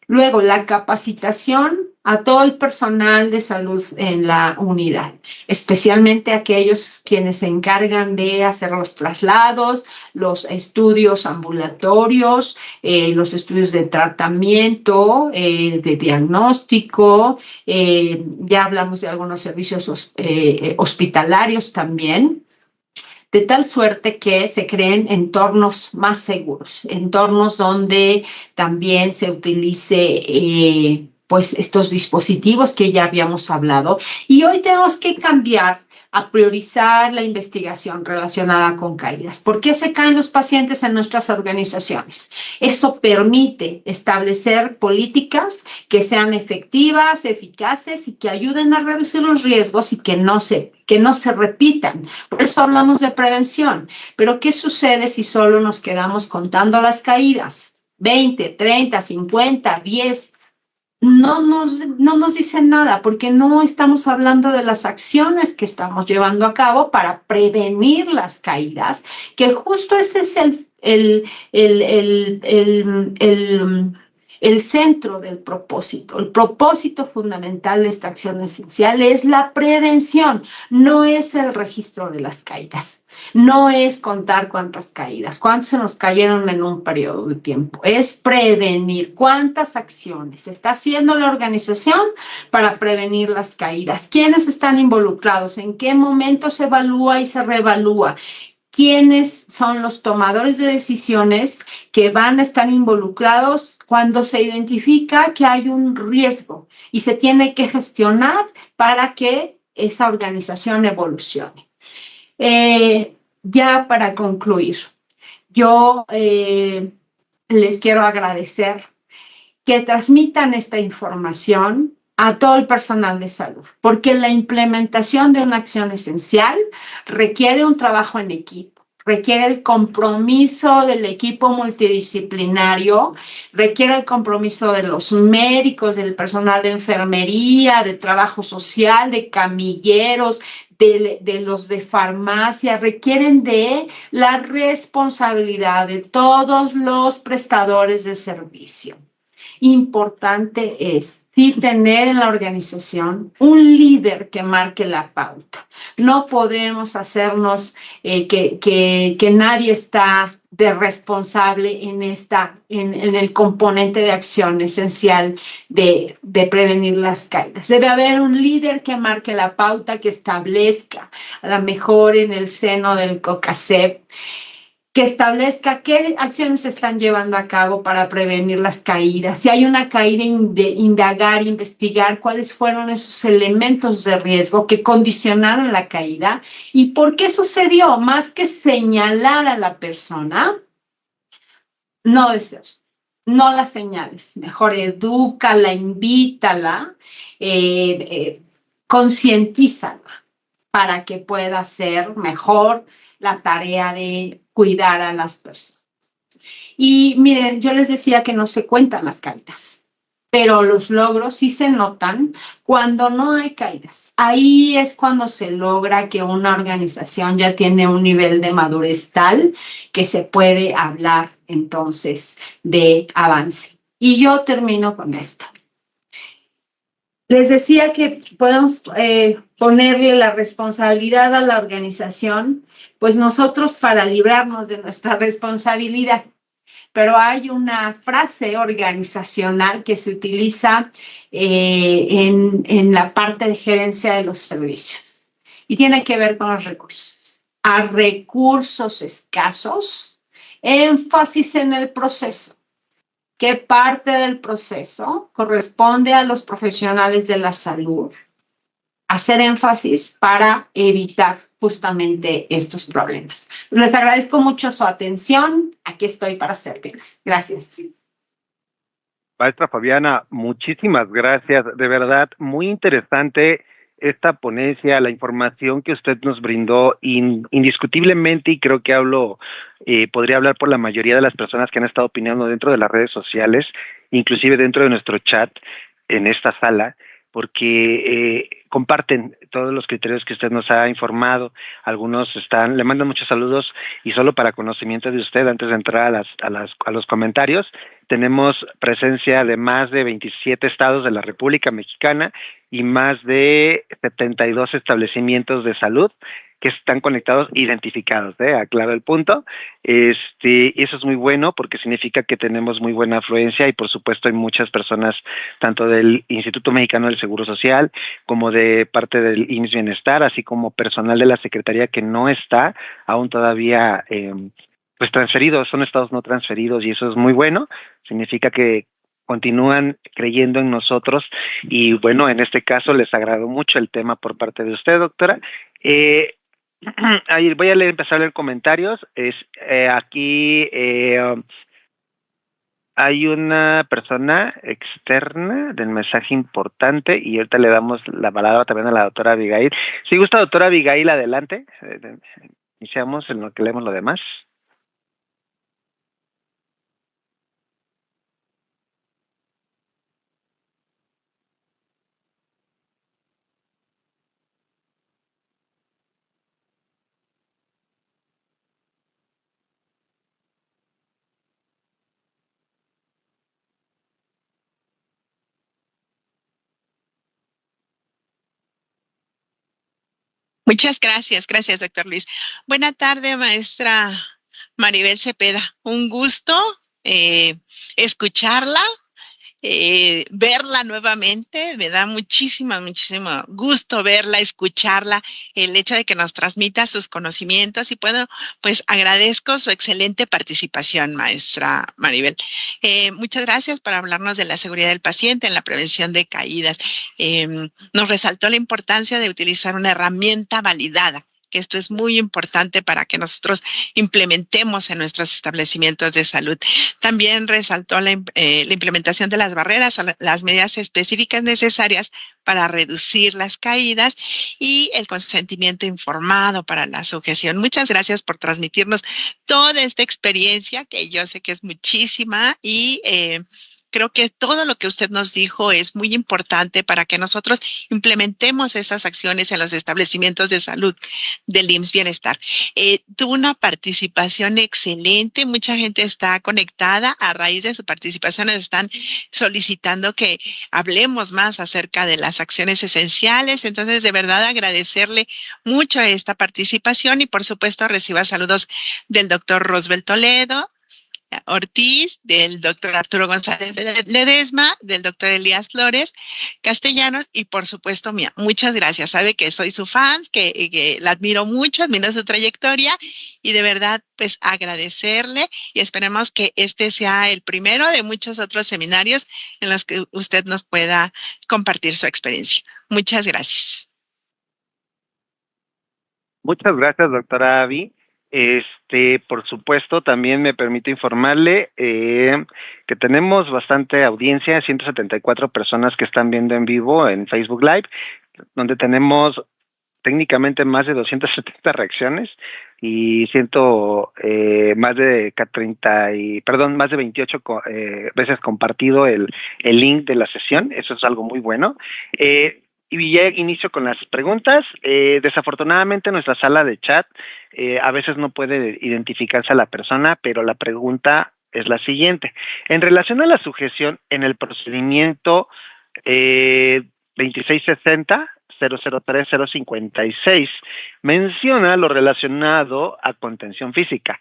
Luego, la capacitación a todo el personal de salud en la unidad, especialmente aquellos quienes se encargan de hacer los traslados, los estudios ambulatorios, los estudios de tratamiento, de diagnóstico, ya hablamos de algunos servicios hospitalarios también, de tal suerte que se creen entornos más seguros, entornos donde también se utilice pues estos dispositivos que ya habíamos hablado. Y hoy tenemos que cambiar a priorizar la investigación relacionada con caídas. ¿Por qué se caen los pacientes en nuestras organizaciones? Eso permite establecer políticas que sean efectivas, eficaces y que ayuden a reducir los riesgos y que no se repitan. Por eso hablamos de prevención. Pero ¿qué sucede si solo nos quedamos contando las caídas? 20, 30, 50, 10. no nos dicen nada, porque no estamos hablando de las acciones que estamos llevando a cabo para prevenir las caídas, que justo ese es el centro del propósito. El propósito fundamental de esta acción esencial es la prevención, no es el registro de las caídas. No es contar cuántas caídas, cuántos se nos cayeron en un periodo de tiempo, es prevenir cuántas acciones está haciendo la organización para prevenir las caídas, quiénes están involucrados, en qué momento se evalúa y se reevalúa, quiénes son los tomadores de decisiones que van a estar involucrados cuando se identifica que hay un riesgo y se tiene que gestionar para que esa organización evolucione. Ya para concluir, yo les quiero agradecer que transmitan esta información a todo el personal de salud, porque la implementación de una acción esencial requiere un trabajo en equipo, requiere el compromiso del equipo multidisciplinario, requiere el compromiso de los médicos, del personal de enfermería, de trabajo social, de camilleros, de los de farmacia, requieren de la responsabilidad de todos los prestadores de servicio. Importante es sí tener en la organización un líder que marque la pauta. No podemos hacernos que nadie está de responsable en el componente de acción esencial de prevenir las caídas. Debe haber un líder que marque la pauta, que establezca, a lo mejor en el seno del COCACEP, que establezca qué acciones se están llevando a cabo para prevenir las caídas. Si hay una caída, indagar, investigar cuáles fueron esos elementos de riesgo que condicionaron la caída y por qué sucedió, más que señalar a la persona, no de ser. No la señales, mejor edúcala, invítala, concientízala para que pueda hacer mejor la tarea de cuidar a las personas. Y miren, yo les decía que no se cuentan las caídas, pero los logros sí se notan cuando no hay caídas. Ahí es cuando se logra que una organización ya tiene un nivel de madurez tal que se puede hablar entonces de avance. Y yo termino con esto. Les decía que podemos ponerle la responsabilidad a la organización, pues nosotros para librarnos de nuestra responsabilidad. Pero hay una frase organizacional que se utiliza en la parte de gerencia de los servicios y tiene que ver con los recursos. A recursos escasos, énfasis en el proceso. ¿Qué parte del proceso corresponde a los profesionales de la salud? Hacer énfasis para evitar justamente estos problemas. Les agradezco mucho su atención. Aquí estoy para servirles. Gracias. Maestra Fabiana, muchísimas gracias. De verdad, muy interesante esta ponencia, la información que usted nos brindó indiscutiblemente, y creo que podría hablar por la mayoría de las personas que han estado opinando dentro de las redes sociales, inclusive dentro de nuestro chat en esta sala, porque comparten todos los criterios que usted nos ha informado. Algunos le mandan muchos saludos, y solo para conocimiento de usted, antes de entrar a los comentarios, tenemos presencia de más de 27 estados de la República Mexicana y más de 72 establecimientos de salud que están conectados, identificados, aclaro el punto. Y eso es muy bueno porque significa que tenemos muy buena afluencia, y por supuesto hay muchas personas, tanto del Instituto Mexicano del Seguro Social como de parte del IMSS Bienestar, así como personal de la Secretaría que no está aún todavía pues transferidos, son estados no transferidos, y eso es muy bueno. Significa que continúan creyendo en nosotros, y bueno, en este caso les agradó mucho el tema por parte de usted, doctora. Ahí voy a empezar a leer comentarios. Aquí hay una persona externa del mensaje importante, y ahorita le damos la palabra también a la doctora Abigail. Si gusta, doctora Abigail, adelante. Iniciamos en lo que leemos lo demás. Muchas gracias, doctor Luis. Buena tarde, maestra Maribel Cepeda. Un gusto escucharla, verla nuevamente. Me da muchísimo gusto verla, escucharla, el hecho de que nos transmita sus conocimientos y pues agradezco su excelente participación, maestra Maribel. Muchas gracias por hablarnos de la seguridad del paciente en la prevención de caídas. Nos resaltó la importancia de utilizar una herramienta validada, que esto es muy importante para que nosotros implementemos en nuestros establecimientos de salud. También resaltó la implementación de las barreras o las medidas específicas necesarias para reducir las caídas y el consentimiento informado para la sujeción. Muchas gracias por transmitirnos toda esta experiencia, que yo sé que es muchísima, y creo que todo lo que usted nos dijo es muy importante para que nosotros implementemos esas acciones en los establecimientos de salud del IMSS Bienestar. Tuvo una participación excelente, mucha gente está conectada. A raíz de su participación nos están solicitando que hablemos más acerca de las acciones esenciales. Entonces, de verdad, agradecerle mucho esta participación y, por supuesto, reciba saludos del doctor Rosbel Toledo Ortiz, del doctor Arturo González Ledesma, del doctor Elías Flores Castellanos y, por supuesto, mía. Muchas gracias. Sabe que soy su fan, que la admiro mucho, admiro su trayectoria y de verdad, pues agradecerle y esperemos que este sea el primero de muchos otros seminarios en los que usted nos pueda compartir su experiencia. Muchas gracias. Muchas gracias, doctora Abby. Por supuesto, también me permite informarle que tenemos bastante audiencia, 174 personas que están viendo en vivo en Facebook Live, donde tenemos técnicamente más de 270 reacciones y más de 28 veces compartido el link de la sesión. Eso es algo muy bueno. Y ya inicio con las preguntas. Desafortunadamente nuestra sala de chat a veces no puede identificarse a la persona, pero la pregunta es la siguiente. En relación a la sujeción en el procedimiento 2660 003 056, menciona lo relacionado a contención física.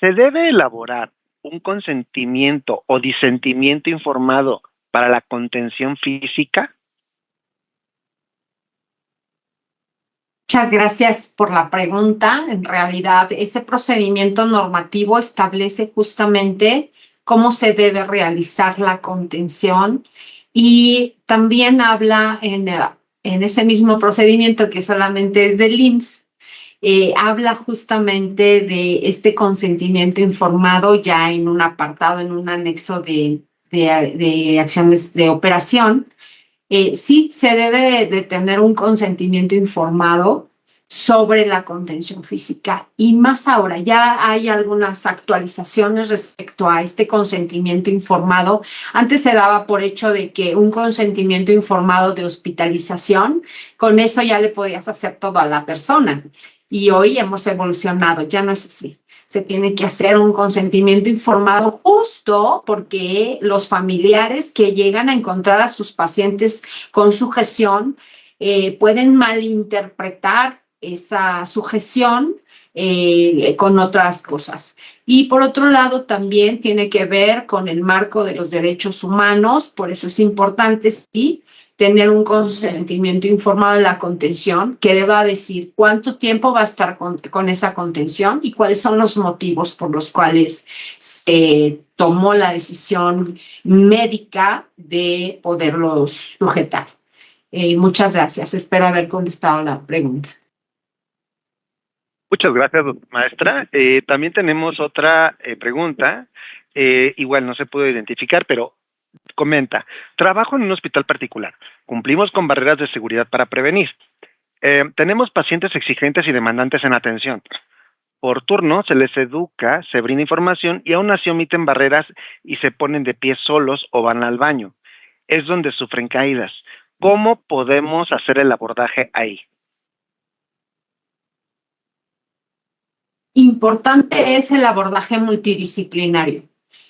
¿Se debe elaborar un consentimiento o disentimiento informado para la contención física? Muchas gracias por la pregunta. En realidad, ese procedimiento normativo establece justamente cómo se debe realizar la contención y también habla en ese mismo procedimiento que solamente es del IMSS, habla justamente de este consentimiento informado ya en un apartado, en un anexo de acciones de operación. Sí se debe de tener un consentimiento informado sobre la contención física y más ahora ya hay algunas actualizaciones respecto a este consentimiento informado. Antes se daba por hecho de que un consentimiento informado de hospitalización, con eso ya le podías hacer todo a la persona y hoy hemos evolucionado, ya no es así. Se tiene que hacer un consentimiento informado justo porque los familiares que llegan a encontrar a sus pacientes con sujeción pueden malinterpretar esa sujeción con otras cosas. Y por otro lado, también tiene que ver con el marco de los derechos humanos, por eso es importante, sí, tener un consentimiento informado de la contención que deba decir cuánto tiempo va a estar con esa contención y cuáles son los motivos por los cuales se tomó la decisión médica de poderlos sujetar. Muchas gracias. Espero haber contestado la pregunta. Muchas gracias, maestra. También tenemos otra pregunta. Igual no se pudo identificar, pero comenta: trabajo en un hospital particular. Cumplimos con barreras de seguridad para prevenir. Tenemos pacientes exigentes y demandantes en atención. Por turno se les educa, se brinda información y aún así omiten barreras y se ponen de pie solos o van al baño. Es donde sufren caídas. ¿Cómo podemos hacer el abordaje ahí? Importante es el abordaje multidisciplinario.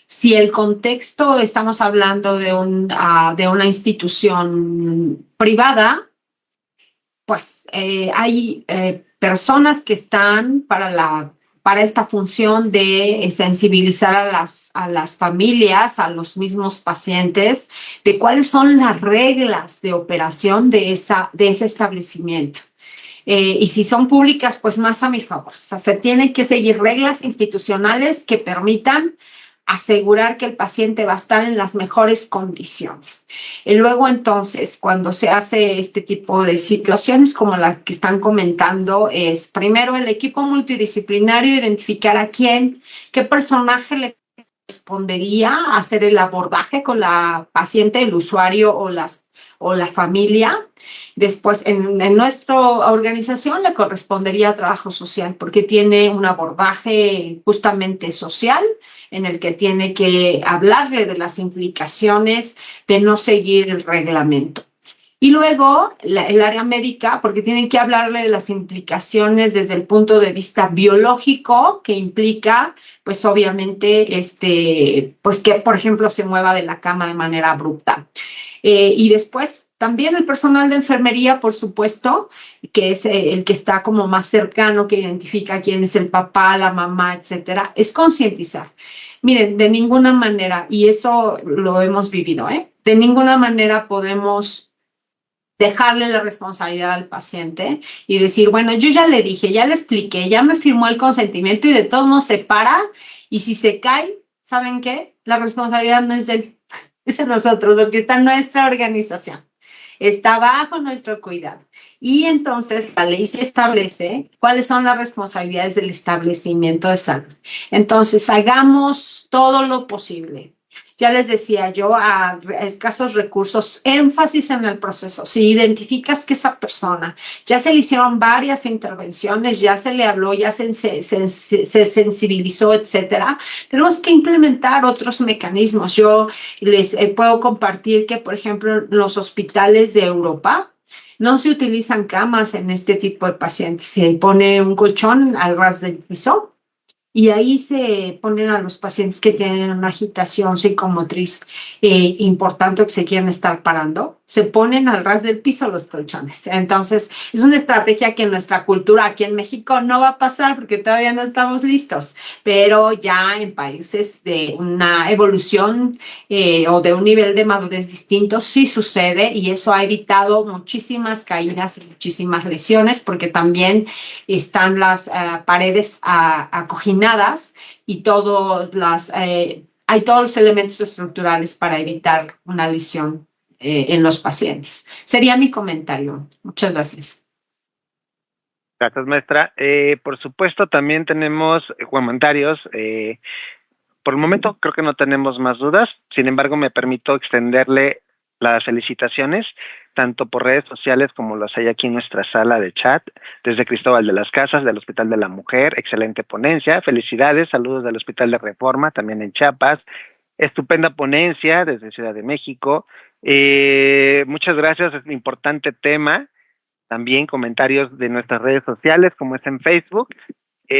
Si el contexto, estamos hablando de una institución privada, pues hay personas que están para esta función de sensibilizar a las familias, a los mismos pacientes, de cuáles son las reglas de operación de ese establecimiento. Y si son públicas, pues más a mi favor. O sea, se tienen que seguir reglas institucionales que permitan asegurar que el paciente va a estar en las mejores condiciones. Y luego, entonces, cuando se hace este tipo de situaciones como la que están comentando, es primero el equipo multidisciplinario identificar a qué personaje le correspondería hacer el abordaje con la paciente, el usuario o la familia. Después, en nuestra organización le correspondería trabajo social porque tiene un abordaje justamente social en el que tiene que hablarle de las implicaciones de no seguir el reglamento. Y luego el área médica, porque tienen que hablarle de las implicaciones desde el punto de vista biológico, que implica, pues obviamente, pues que, por ejemplo, se mueva de la cama de manera abrupta. Y después también el personal de enfermería, por supuesto, que es el que está como más cercano, que identifica quién es el papá, la mamá, etcétera, es concientizar. Miren, de ninguna manera, y eso lo hemos vivido, de ninguna manera podemos dejarle la responsabilidad al paciente y decir, bueno, yo ya le dije, ya le expliqué, ya me firmó el consentimiento y de todos modos se para y si se cae, ¿saben qué? La responsabilidad no es de él, es de nosotros, porque está en nuestra organización, está bajo nuestro cuidado. Y entonces la ley se establece cuáles son las responsabilidades del establecimiento de salud. Entonces, hagamos todo lo posible. Ya les decía yo, a escasos recursos, énfasis en el proceso. Si identificas que esa persona ya se le hicieron varias intervenciones, ya se le habló, ya se sensibilizó, etcétera, tenemos que implementar otros mecanismos. Yo les puedo compartir que, por ejemplo, los hospitales de Europa no se utilizan camas en este tipo de pacientes. Se pone un colchón al ras del piso. Y ahí se ponen a los pacientes que tienen una agitación psicomotriz importante o que se quieren estar parando, se ponen al ras del piso los colchones. Entonces, es una estrategia que en nuestra cultura aquí en México no va a pasar porque todavía no estamos listos, pero ya en países de una evolución o de un nivel de madurez distinto sí sucede y eso ha evitado muchísimas caídas y muchísimas lesiones porque también están las paredes acoginadas y hay todos los elementos estructurales para evitar una lesión en los pacientes. Sería mi comentario. Muchas gracias. Gracias, maestra. Por supuesto, también tenemos comentarios. Por el momento creo que no tenemos más dudas. Sin embargo, me permito extenderle las felicitaciones, tanto por redes sociales como las hay aquí en nuestra sala de chat, desde Cristóbal de las Casas, del Hospital de la Mujer, excelente ponencia, felicidades, saludos del Hospital de Reforma, también en Chiapas, estupenda ponencia desde Ciudad de México, muchas gracias, es un importante tema, también comentarios de nuestras redes sociales, como es en Facebook.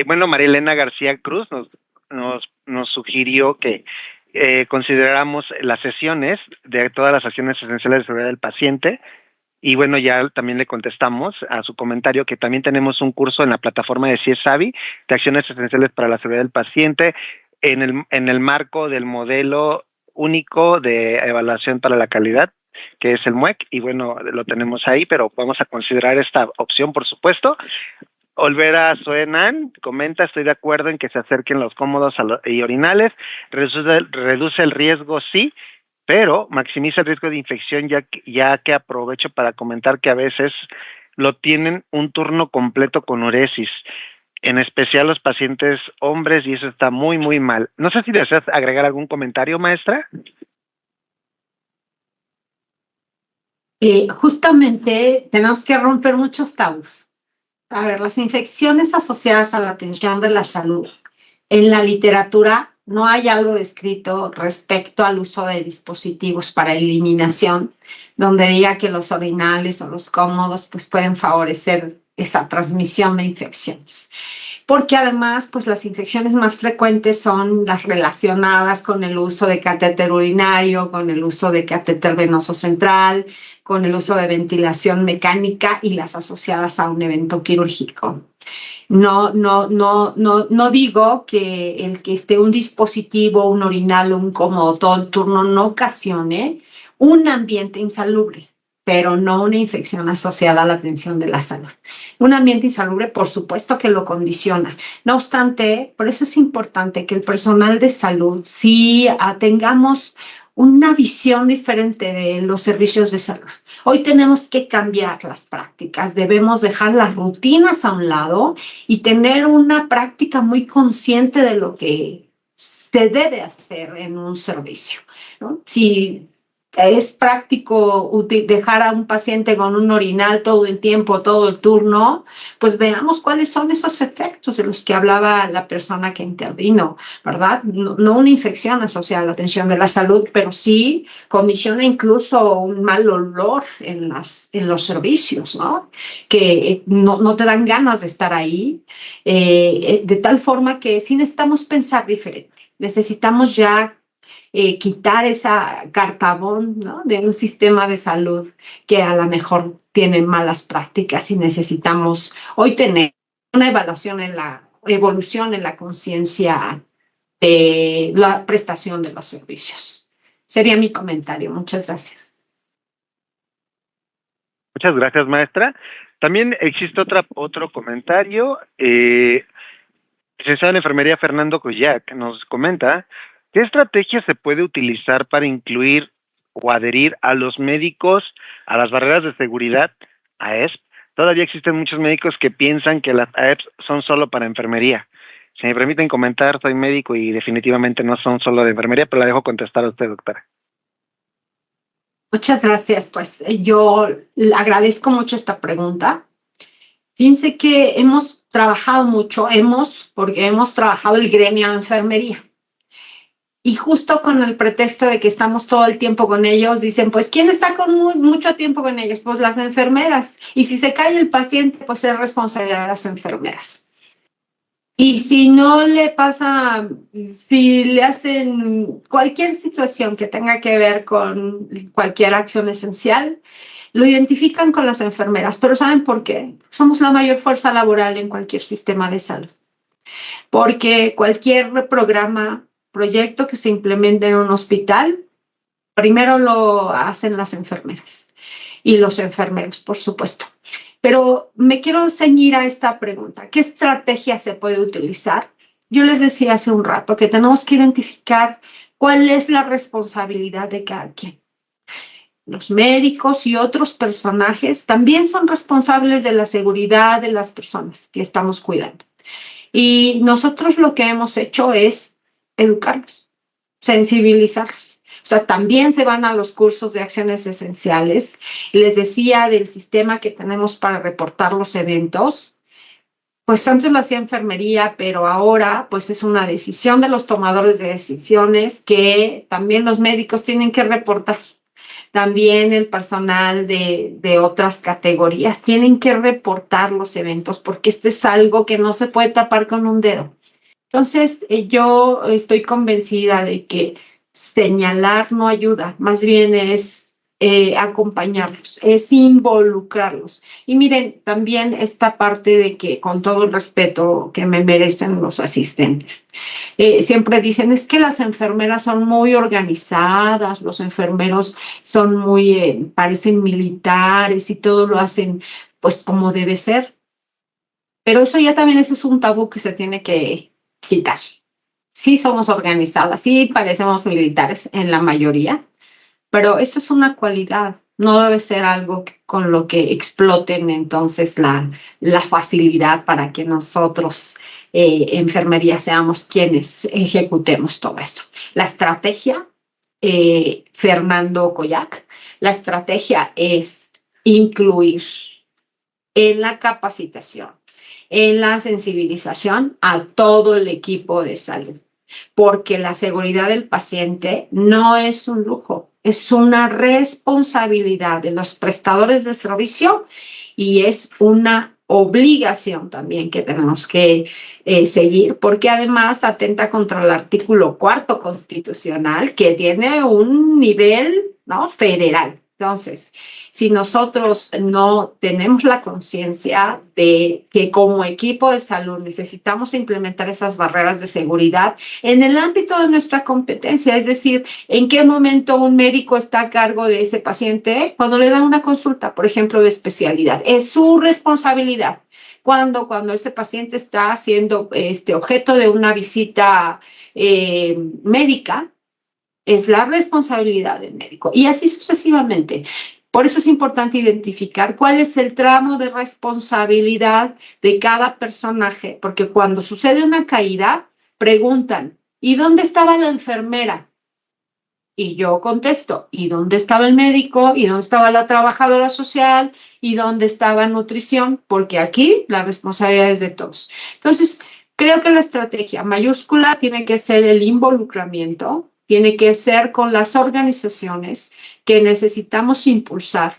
Bueno, María Elena García Cruz nos sugirió que consideramos las sesiones de todas las acciones esenciales de seguridad del paciente y bueno, ya también le contestamos a su comentario que también tenemos un curso en la plataforma de CIESAVI de acciones esenciales para la seguridad del paciente en el marco del modelo único de evaluación para la calidad que es el MUEC y bueno, lo tenemos ahí, pero vamos a considerar esta opción por supuesto. Olvera Suenan comenta, estoy de acuerdo en que se acerquen los cómodos y orinales, reduce el riesgo, sí, pero maximiza el riesgo de infección, ya que aprovecho para comentar que a veces lo tienen un turno completo con uresis, en especial los pacientes hombres, y eso está muy, muy mal. No sé si deseas agregar algún comentario, maestra. Justamente tenemos que romper muchos tabús. A ver, las infecciones asociadas a la atención de la salud. En la literatura no hay algo descrito respecto al uso de dispositivos para eliminación, donde diga que los orinales o los cómodos pues, pueden favorecer esa transmisión de infecciones. porque además, pues las infecciones más frecuentes son las relacionadas con el uso de catéter urinario, con el uso de catéter venoso central, con el uso de ventilación mecánica y las asociadas a un evento quirúrgico. No digo que el que esté un dispositivo, un orinal o un cómodo todo el turno no ocasione un ambiente insalubre, pero no una infección asociada a la atención de la salud. Un ambiente insalubre, por supuesto que lo condiciona. No obstante, por eso es importante que el personal de salud, sí tengamos una visión diferente de los servicios de salud. Hoy tenemos que cambiar las prácticas, debemos dejar las rutinas a un lado y tener una práctica muy consciente de lo que se debe hacer en un servicio, ¿no? Si es práctico dejar a un paciente con un orinal todo el tiempo, todo el turno, pues veamos cuáles son esos efectos de los que hablaba la persona que intervino, ¿verdad? No una infección asociada a la atención de la salud, pero sí condiciona incluso un mal olor en los servicios, ¿no? Que no te dan ganas de estar ahí, de tal forma que sí necesitamos pensar diferente. Necesitamos ya quitar esa cartabón, ¿no? De un sistema de salud que a lo mejor tiene malas prácticas y necesitamos hoy tener una evolución en la conciencia de la prestación de los servicios. Sería mi comentario. Muchas gracias. Muchas gracias, maestra. También existe otro comentario. Licenciado en Enfermería Fernando Collac nos comenta: ¿qué estrategia se puede utilizar para incluir o adherir a los médicos a las barreras de seguridad, AESP? Todavía existen muchos médicos que piensan que las AESP son solo para enfermería. Si me permiten comentar, soy médico y definitivamente no son solo de enfermería, pero la dejo contestar a usted, doctora. Muchas gracias. Pues yo agradezco mucho esta pregunta. Fíjense que hemos trabajado mucho, porque hemos trabajado el gremio de enfermería. Y justo con el pretexto de que estamos todo el tiempo con ellos, dicen, pues, ¿quién está con mucho tiempo con ellos? Pues las enfermeras. Y si se cae el paciente, pues es responsabilidad de las enfermeras. Y si no le pasa, si le hacen cualquier situación que tenga que ver con cualquier acción esencial, lo identifican con las enfermeras. Pero ¿saben por qué? Somos la mayor fuerza laboral en cualquier sistema de salud. Porque cualquier proyecto que se implemente en un hospital, primero lo hacen las enfermeras y los enfermeros, por supuesto. Pero me quiero ceñir a esta pregunta. ¿Qué estrategia se puede utilizar? Yo les decía hace un rato que tenemos que identificar cuál es la responsabilidad de cada quien. Los médicos y otros personajes también son responsables de la seguridad de las personas que estamos cuidando. Y nosotros lo que hemos hecho es educarlos, sensibilizarlos. O sea, también se van a los cursos de acciones esenciales. Les decía del sistema que tenemos para reportar los eventos. Pues antes lo hacía enfermería, pero ahora pues es una decisión de los tomadores de decisiones que también los médicos tienen que reportar. También el personal de otras categorías tienen que reportar los eventos porque esto es algo que no se puede tapar con un dedo. Entonces, yo estoy convencida de que señalar no ayuda, más bien es acompañarlos, es involucrarlos. Y miren, también esta parte de que, con todo el respeto que me merecen los asistentes, siempre dicen, es que las enfermeras son muy organizadas, los enfermeros son muy, parecen militares y todo lo hacen pues como debe ser. Pero eso ya también es un tabú que se tiene que quitar. Sí somos organizadas, sí parecemos militares en la mayoría, pero eso es una cualidad, no debe ser algo con lo que exploten entonces la facilidad para que nosotros, enfermería, seamos quienes ejecutemos todo esto. La estrategia, Fernando Collac, la estrategia es incluir en la capacitación, en la sensibilización a todo el equipo de salud, porque la seguridad del paciente no es un lujo, es una responsabilidad de los prestadores de servicio y es una obligación también que tenemos que seguir, porque además atenta contra el artículo 4 constitucional, que tiene un nivel, ¿no?, federal. Entonces, si nosotros no tenemos la conciencia de que como equipo de salud necesitamos implementar esas barreras de seguridad en el ámbito de nuestra competencia, es decir, en qué momento un médico está a cargo de ese paciente cuando le dan una consulta, por ejemplo, de especialidad, es su responsabilidad. Cuando ese paciente está siendo objeto de una visita médica, es la responsabilidad del médico, y así sucesivamente. Por eso es importante identificar cuál es el tramo de responsabilidad de cada personaje, porque cuando sucede una caída, preguntan, ¿y dónde estaba la enfermera? Y yo contesto, ¿y dónde estaba el médico? ¿Y dónde estaba la trabajadora social? ¿Y dónde estaba nutrición? Porque aquí la responsabilidad es de todos. Entonces, creo que la estrategia mayúscula tiene que ser el involucramiento, tiene que ser con las organizaciones que necesitamos impulsar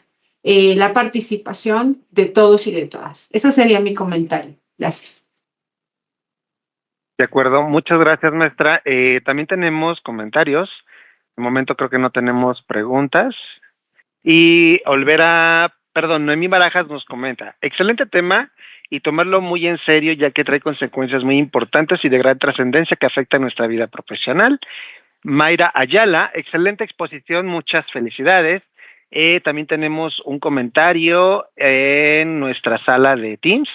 la participación de todos y de todas. Ese sería mi comentario. Gracias. De acuerdo, muchas gracias, maestra. También tenemos comentarios. De momento creo que no tenemos preguntas. Y Noemí Barajas nos comenta, excelente tema y tomarlo muy en serio, ya que trae consecuencias muy importantes y de gran trascendencia que afectan nuestra vida profesional. Mayra Ayala, excelente exposición, muchas felicidades. También tenemos un comentario en nuestra sala de Teams.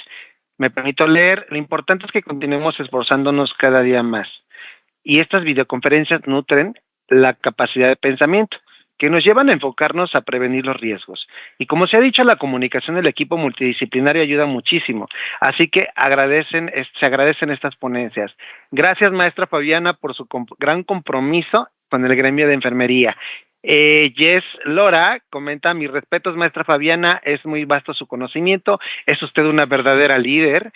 Me permito leer, lo importante es que continuemos esforzándonos cada día más. Y estas videoconferencias nutren la capacidad de pensamiento, que nos llevan a enfocarnos a prevenir los riesgos. Y como se ha dicho, la comunicación del equipo multidisciplinario ayuda muchísimo. Así que se agradecen estas ponencias. Gracias, maestra Fabiana, por su gran compromiso con el gremio de enfermería. Jess Lora comenta, mis respetos, maestra Fabiana, es muy vasto su conocimiento, es usted una verdadera líder.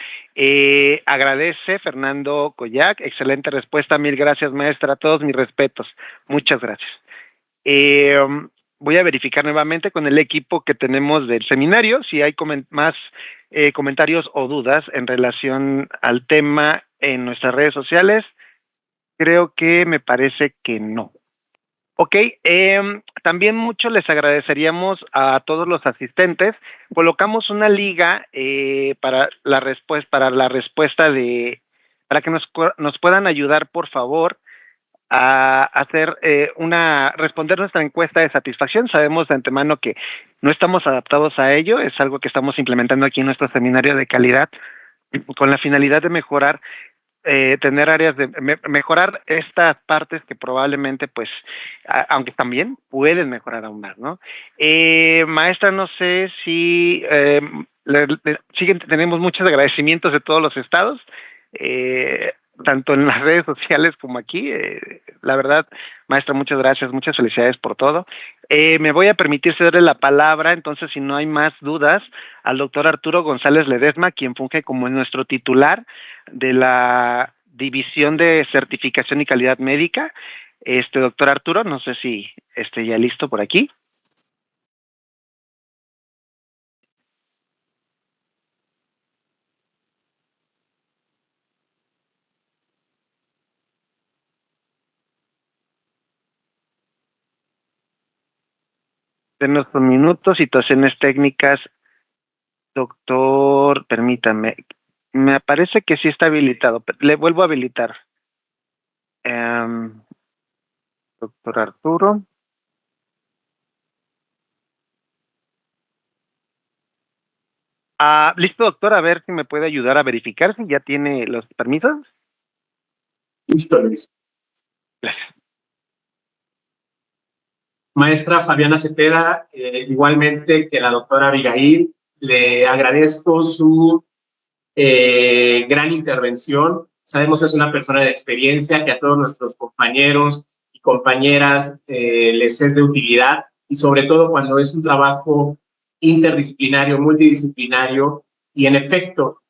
Agradece Fernando Collac, excelente respuesta, mil gracias, maestra, todos mis respetos, muchas gracias. Voy a verificar nuevamente con el equipo que tenemos del seminario si hay más comentarios o dudas en relación al tema en nuestras redes sociales. Creo que me parece que no. Ok, también mucho les agradeceríamos a todos los asistentes. Colocamos una liga para la respuesta para que nos puedan ayudar, por favor, a hacer responder nuestra encuesta de satisfacción. Sabemos de antemano que no estamos adaptados a ello, es algo que estamos implementando aquí en nuestro seminario de calidad con la finalidad de mejorar, tener áreas de mejorar estas partes que probablemente, pues, aunque también pueden mejorar aún más, ¿no? Maestra, no sé si tenemos muchos agradecimientos de todos los estados, tanto en las redes sociales como aquí. La verdad, maestra, muchas gracias, muchas felicidades por todo. Me voy a permitir cederle la palabra, entonces, si no hay más dudas, al doctor Arturo González Ledesma, quien funge como nuestro titular de la División de Certificación y Calidad Médica. Doctor Arturo, no sé si esté ya listo por aquí. Denos un minuto, situaciones técnicas. Doctor, permítame. Me parece que sí está habilitado. Le vuelvo a habilitar. Doctor Arturo. Listo, doctor. A ver si me puede ayudar a verificar si ya tiene los permisos. Listo, Luis. Gracias. Maestra Fabiana Cepeda, igualmente que la doctora Abigail, le agradezco su gran intervención. Sabemos que es una persona de experiencia, que a todos nuestros compañeros y compañeras les es de utilidad, y sobre todo cuando es un trabajo interdisciplinario, multidisciplinario. Y en efecto,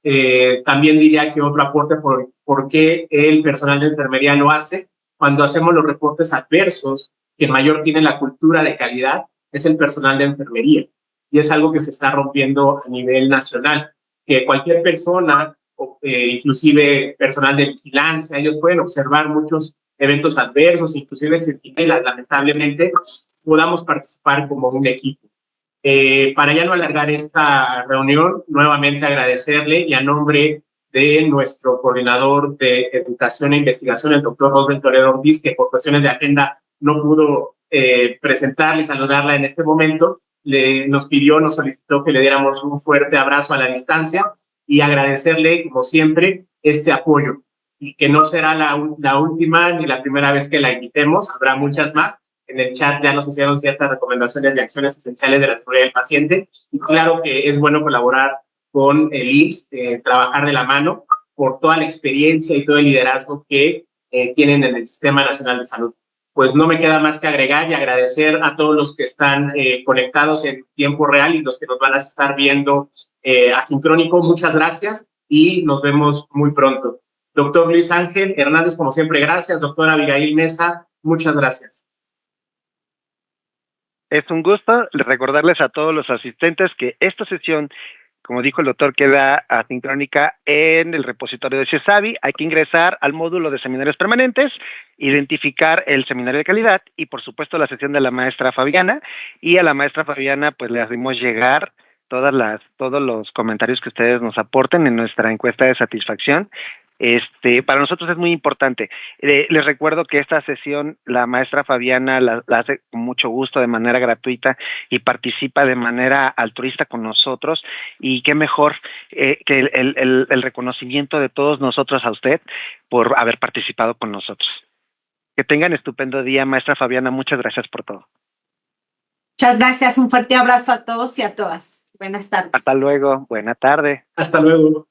también diría que otro aporte por qué el personal de enfermería lo hace. Cuando hacemos los reportes adversos, quien mayor tiene la cultura de calidad es el personal de enfermería, y es algo que se está rompiendo a nivel nacional. que cualquier persona, inclusive personal de vigilancia, ellos pueden observar muchos eventos adversos, inclusive centinelas, lamentablemente, podamos participar como un equipo. Para ya no alargar esta reunión, nuevamente agradecerle y a nombre de nuestro coordinador de Educación e Investigación, el doctor Rosbel Toledo Ortiz, que por cuestiones de agenda no pudo presentarle y saludarla en este momento, nos solicitó que le diéramos un fuerte abrazo a la distancia y agradecerle, como siempre, este apoyo. Y que no será la última ni la primera vez que la invitemos, habrá muchas más. En el chat ya nos hicieron ciertas recomendaciones de acciones esenciales de la seguridad del paciente. Y claro que es bueno colaborar con el IMSS, trabajar de la mano por toda la experiencia y todo el liderazgo que tienen en el Sistema Nacional de Salud. Pues no me queda más que agregar y agradecer a todos los que están conectados en tiempo real y los que nos van a estar viendo asincrónico. Muchas gracias y nos vemos muy pronto. Doctor Luis Ángel Hernández, como siempre, gracias. Doctora Abigail Mesa, muchas gracias. Es un gusto recordarles a todos los asistentes que esta sesión, como dijo el doctor, queda asincrónica en el repositorio de CIESAVI. Hay que ingresar al módulo de seminarios permanentes, identificar el seminario de calidad y, por supuesto, la sesión de la maestra Fabiana. Y a la maestra Fabiana, pues, le hacemos llegar todos los comentarios que ustedes nos aporten en nuestra encuesta de satisfacción. Para nosotros es muy importante. Les recuerdo que esta sesión la maestra Fabiana la hace con mucho gusto, de manera gratuita, y participa de manera altruista con nosotros, y qué mejor que el reconocimiento de todos nosotros a usted por haber participado con nosotros. Que tengan estupendo día, maestra Fabiana, muchas gracias por todo. Muchas gracias, un fuerte abrazo a todos y a todas. Buenas tardes. Hasta luego, buena tarde. Hasta luego.